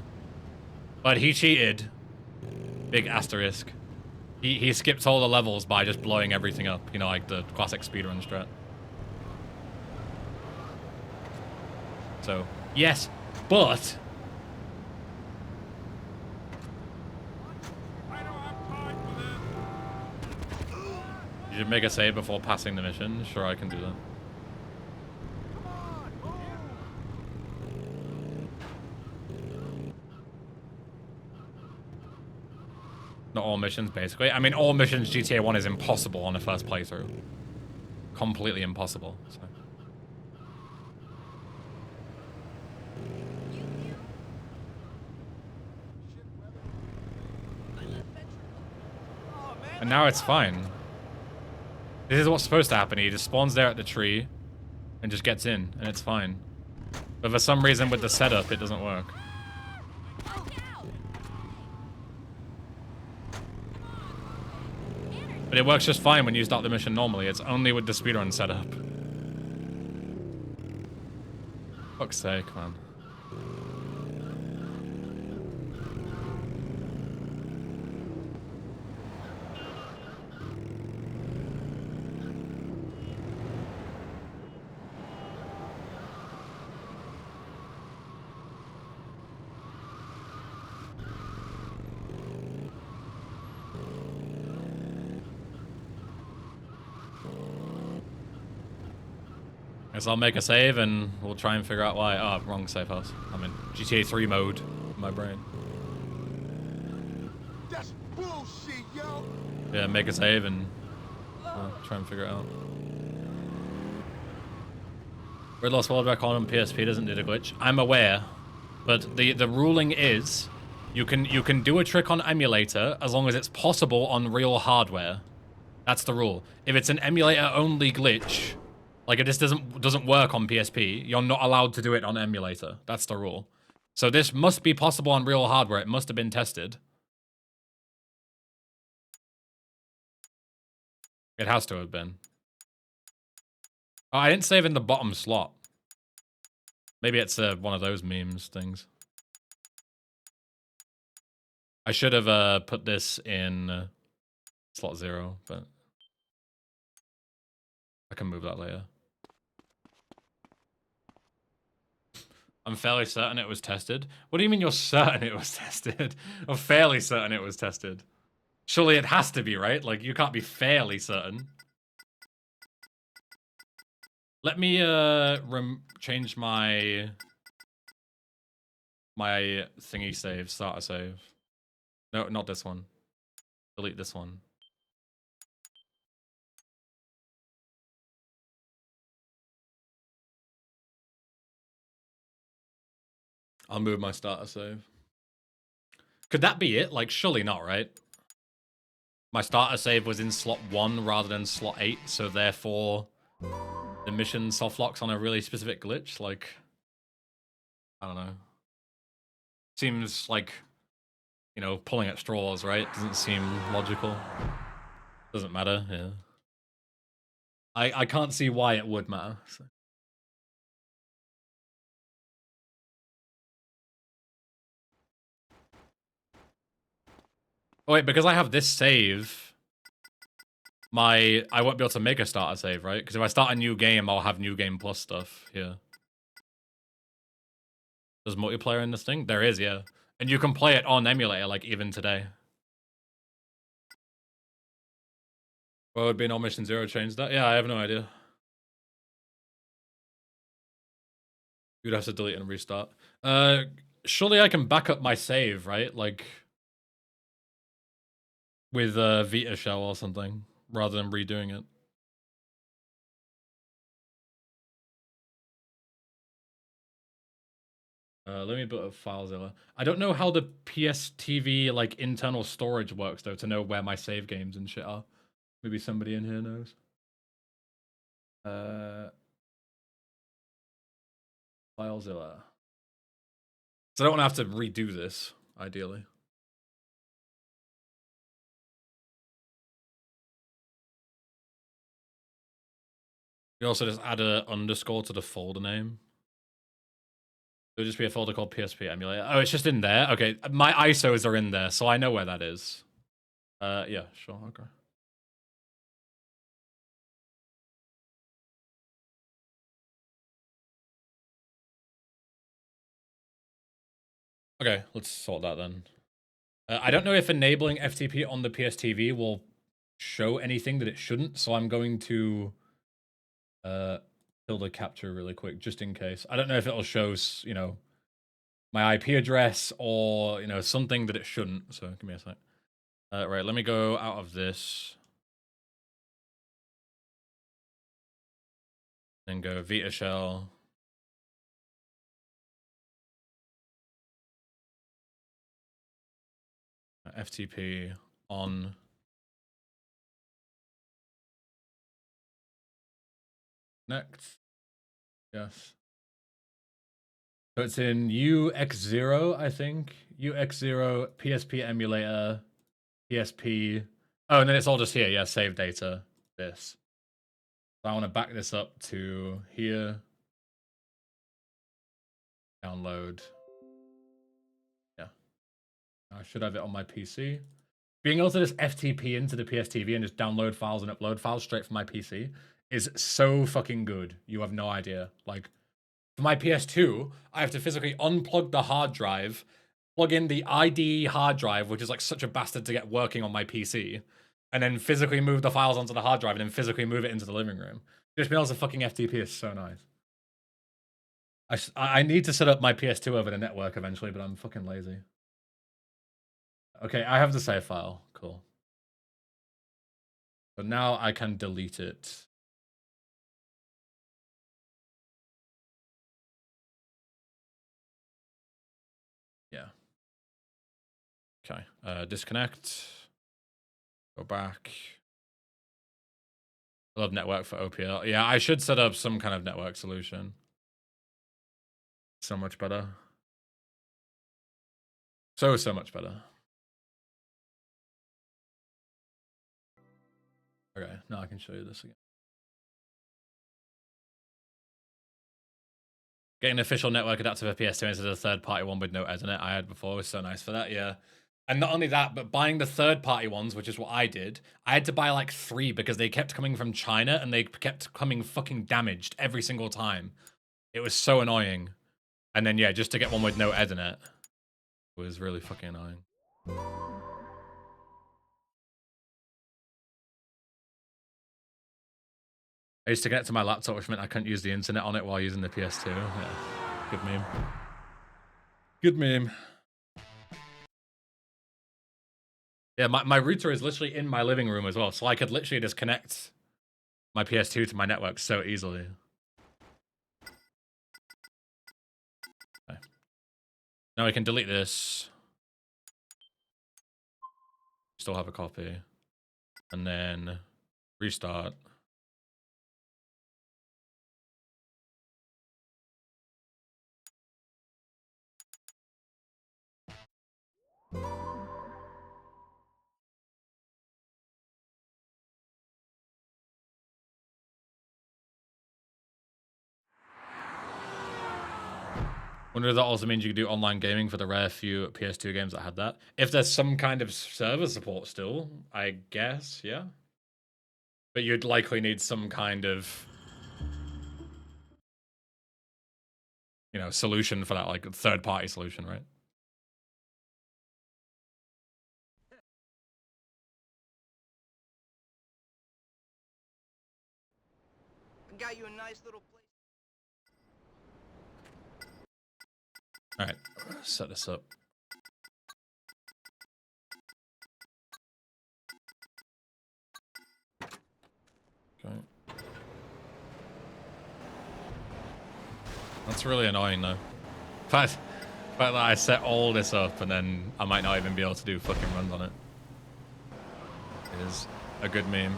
But he cheated. Big asterisk. He skipped all the levels by just blowing everything up. You know, like the classic speedrun strat. So, yes, but... You should make a save before passing the mission. Sure, I can do that. Not all missions, basically. I mean, all missions GTA 1 is impossible on a first playthrough. Completely impossible. So. And now it's fine. This is what's supposed to happen. He just spawns there at the tree and just gets in, and it's fine. But for some reason with the setup, it doesn't work. But it works just fine when you start the mission normally. It's only with the speedrun setup. Fuck's sake, man. Guess I'll make a save and we'll try and figure out why. Oh, wrong safe house. I'm in GTA 3 mode in my brain. That's bullshit, yo. Yeah, make a save and try and figure it out. Red Lost World back on PSP doesn't do the glitch. I'm aware, but the ruling is you can do a trick on emulator as long as it's possible on real hardware. That's the rule. If it's an emulator only glitch, like if this doesn't work on PSP, you're not allowed to do it on emulator. That's the rule. So this must be possible on real hardware. It must have been tested. It has to have been. Oh, I didn't save in the bottom slot. Maybe it's one of those memes things. I should have put this in slot 0, but I can move that later. I'm fairly certain it was tested. What do you mean you're certain it was tested? I'm fairly certain it was tested. Surely it has to be, right? Like, you can't be fairly certain. Let me change my thingy save, starter save. No, not this one. Delete this one. I'll move my starter save. Could that be it? Like, surely not, right? My starter save was in slot 1 rather than slot 8, so therefore the mission soft locks on a really specific glitch. Like, I don't know. Seems like, you know, pulling at straws, right? Doesn't seem logical. Doesn't matter, yeah. I can't see why it would matter. So. Oh wait, because I have this save, I won't be able to make a starter save, right? Because if I start a new game, I'll have new game plus stuff here. There's multiplayer in this thing? There is, yeah. And you can play it on emulator, like, even today. Well, would be an Mission 0 change that? Yeah, I have no idea. You'd have to delete and restart. Surely I can back up my save, right? Like, with Vita Shell or something. rather than redoing it. Let me put up FileZilla. I don't know how the PSTV like internal storage works though to know where my save games and shit are. Maybe somebody in here knows. FileZilla. So I don't want to have to redo this, ideally. You also just add a underscore to the folder name. It'll just be a folder called PSP emulator. Oh, it's just in there? Okay, my ISOs are in there, so I know where that is. Yeah, sure, okay. Okay, let's sort that then. I don't know if enabling FTP on the PSTV will show anything that it shouldn't, so I'm going to build a capture really quick, just in case. I don't know if it'll show, you know, my IP address or, you know, something that it shouldn't, so give me a sec. Right, let me go out of this. Then go Vita shell. FTP on. Next. Yes. So it's in UX0, I think. UX0, PSP emulator, PSP. Oh, and then it's all just here. Yeah, save data. This. So I want to back this up to here. Download. Yeah. I should have it on my PC. Being able to just FTP into the PSTV and just download files and upload files straight from my PC is so fucking good. You have no idea. Like, for my PS2, I have to physically unplug the hard drive, plug in the ID hard drive, which is like such a bastard to get working on my PC, and then physically move the files onto the hard drive and then physically move it into the living room. Just being able to fucking FTP is so nice. I need to set up my PS2 over the network eventually, but I'm fucking lazy. Okay, I have the save file. Cool. But now I can delete it. Yeah. Okay. Disconnect. Go back. I love network for OPL. Yeah, I should set up some kind of network solution. So much better. So much better. Okay, now I can show you this again. Getting an official network adapter for PS2 instead of a third-party one with no Ethernet I had before was so nice for that, yeah. And not only that, but buying the third-party ones, which is what I did, I had to buy like 3 because they kept coming from China and they kept coming fucking damaged every single time. It was so annoying. And then, yeah, just to get one with no Ethernet was really fucking annoying. I used to connect to my laptop, which meant I couldn't use the internet on it while using the PS2. Yeah, good meme. Good meme. Yeah, my router is literally in my living room as well, so I could literally just connect my PS2 to my network so easily. Okay. Now I can delete this. Still have a copy. And then restart. Wonder if that also means you could do online gaming for the rare few PS2 games that had that. If there's some kind of server support still, I guess, yeah. But you'd likely need some kind of, you know, solution for that, like a third-party solution, right? I got you a nice little place. All right, set this up. That's really annoying though. Fact that I set all this up and then I might not even be able to do fucking runs on it. It is a good meme.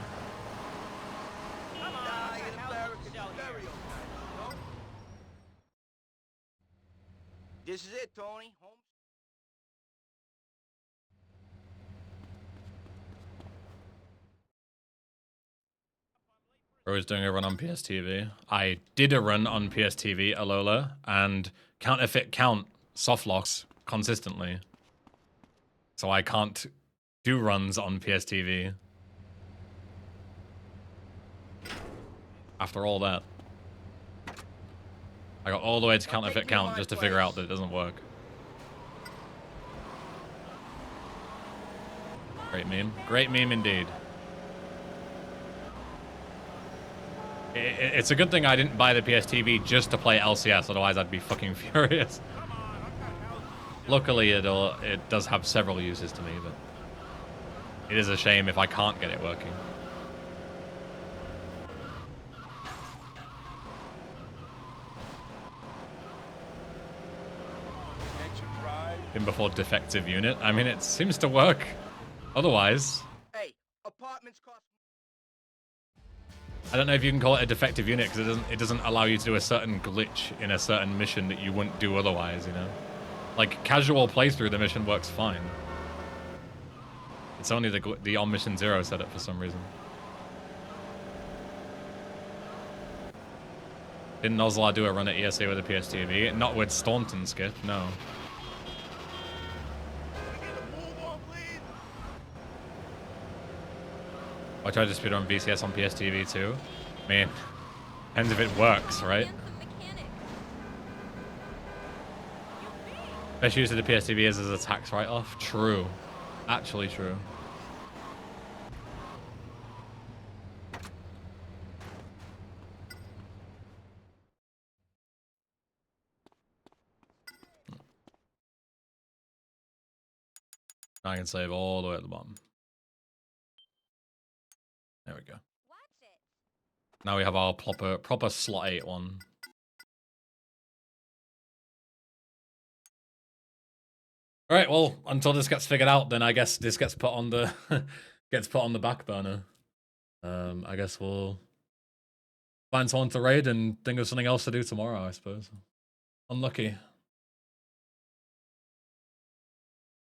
This is it, Tony. Home. Bro's doing a run on PSTV. I did a run on PSTV, Alola, and counterfeit count soft locks consistently. So I can't do runs on PSTV. After all that. I got all the way to counterfeit count just to figure out that it doesn't work. Great meme. Great meme indeed. It's a good thing I didn't buy the PSTV just to play LCS, otherwise I'd be fucking furious. Luckily, it does have several uses to me, but it is a shame if I can't get it working. Been before defective unit. I mean, it seems to work. Otherwise, Hey, apartments cost. I don't know if you can call it a defective unit because it doesn't allow you to do a certain glitch in a certain mission that you wouldn't do otherwise, you know? Like, casual playthrough, the mission works fine. It's only the on mission 0 setup for some reason. Didn't Nozlar do a run at ESA with a PSTV? Not with Staunton skip, no. I tried to speedrun VCS on PSTV too. I mean, depends if it works, right? Best use of the PSTV is as a tax write-off. True. Actually true. I can save all the way at the bottom. There we go. Now we have our proper slot 8 one. All right, well, until this gets figured out, then I guess this gets put on the back burner. I guess we'll find someone to raid and think of something else to do tomorrow, I suppose. Unlucky.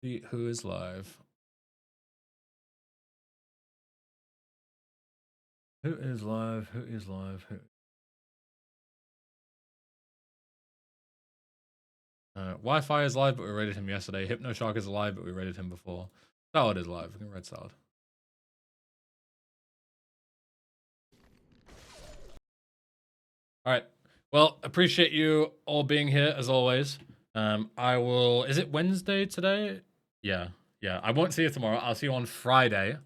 See who is live. Who is live? Who is live? Who? Wi-Fi is live, but we rated him yesterday. Hypnoshark is live, but we rated him before. Salad is live. We can raid Salad. All right. Well, appreciate you all being here as always. I will. Is it Wednesday today? Yeah. I won't see you tomorrow. I'll see you on Friday.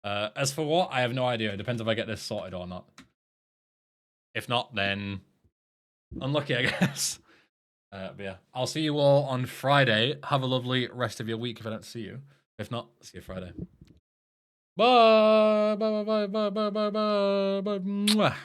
As for what, I have no idea. It depends if I get this sorted or not. If not, then unlucky, I guess. But yeah, I'll see you all on Friday. Have a lovely rest of your week if I don't see you. If not, see you Friday. Bye. Bye. Bye. Bye. Bye. Bye. Bye. Bye. Bye.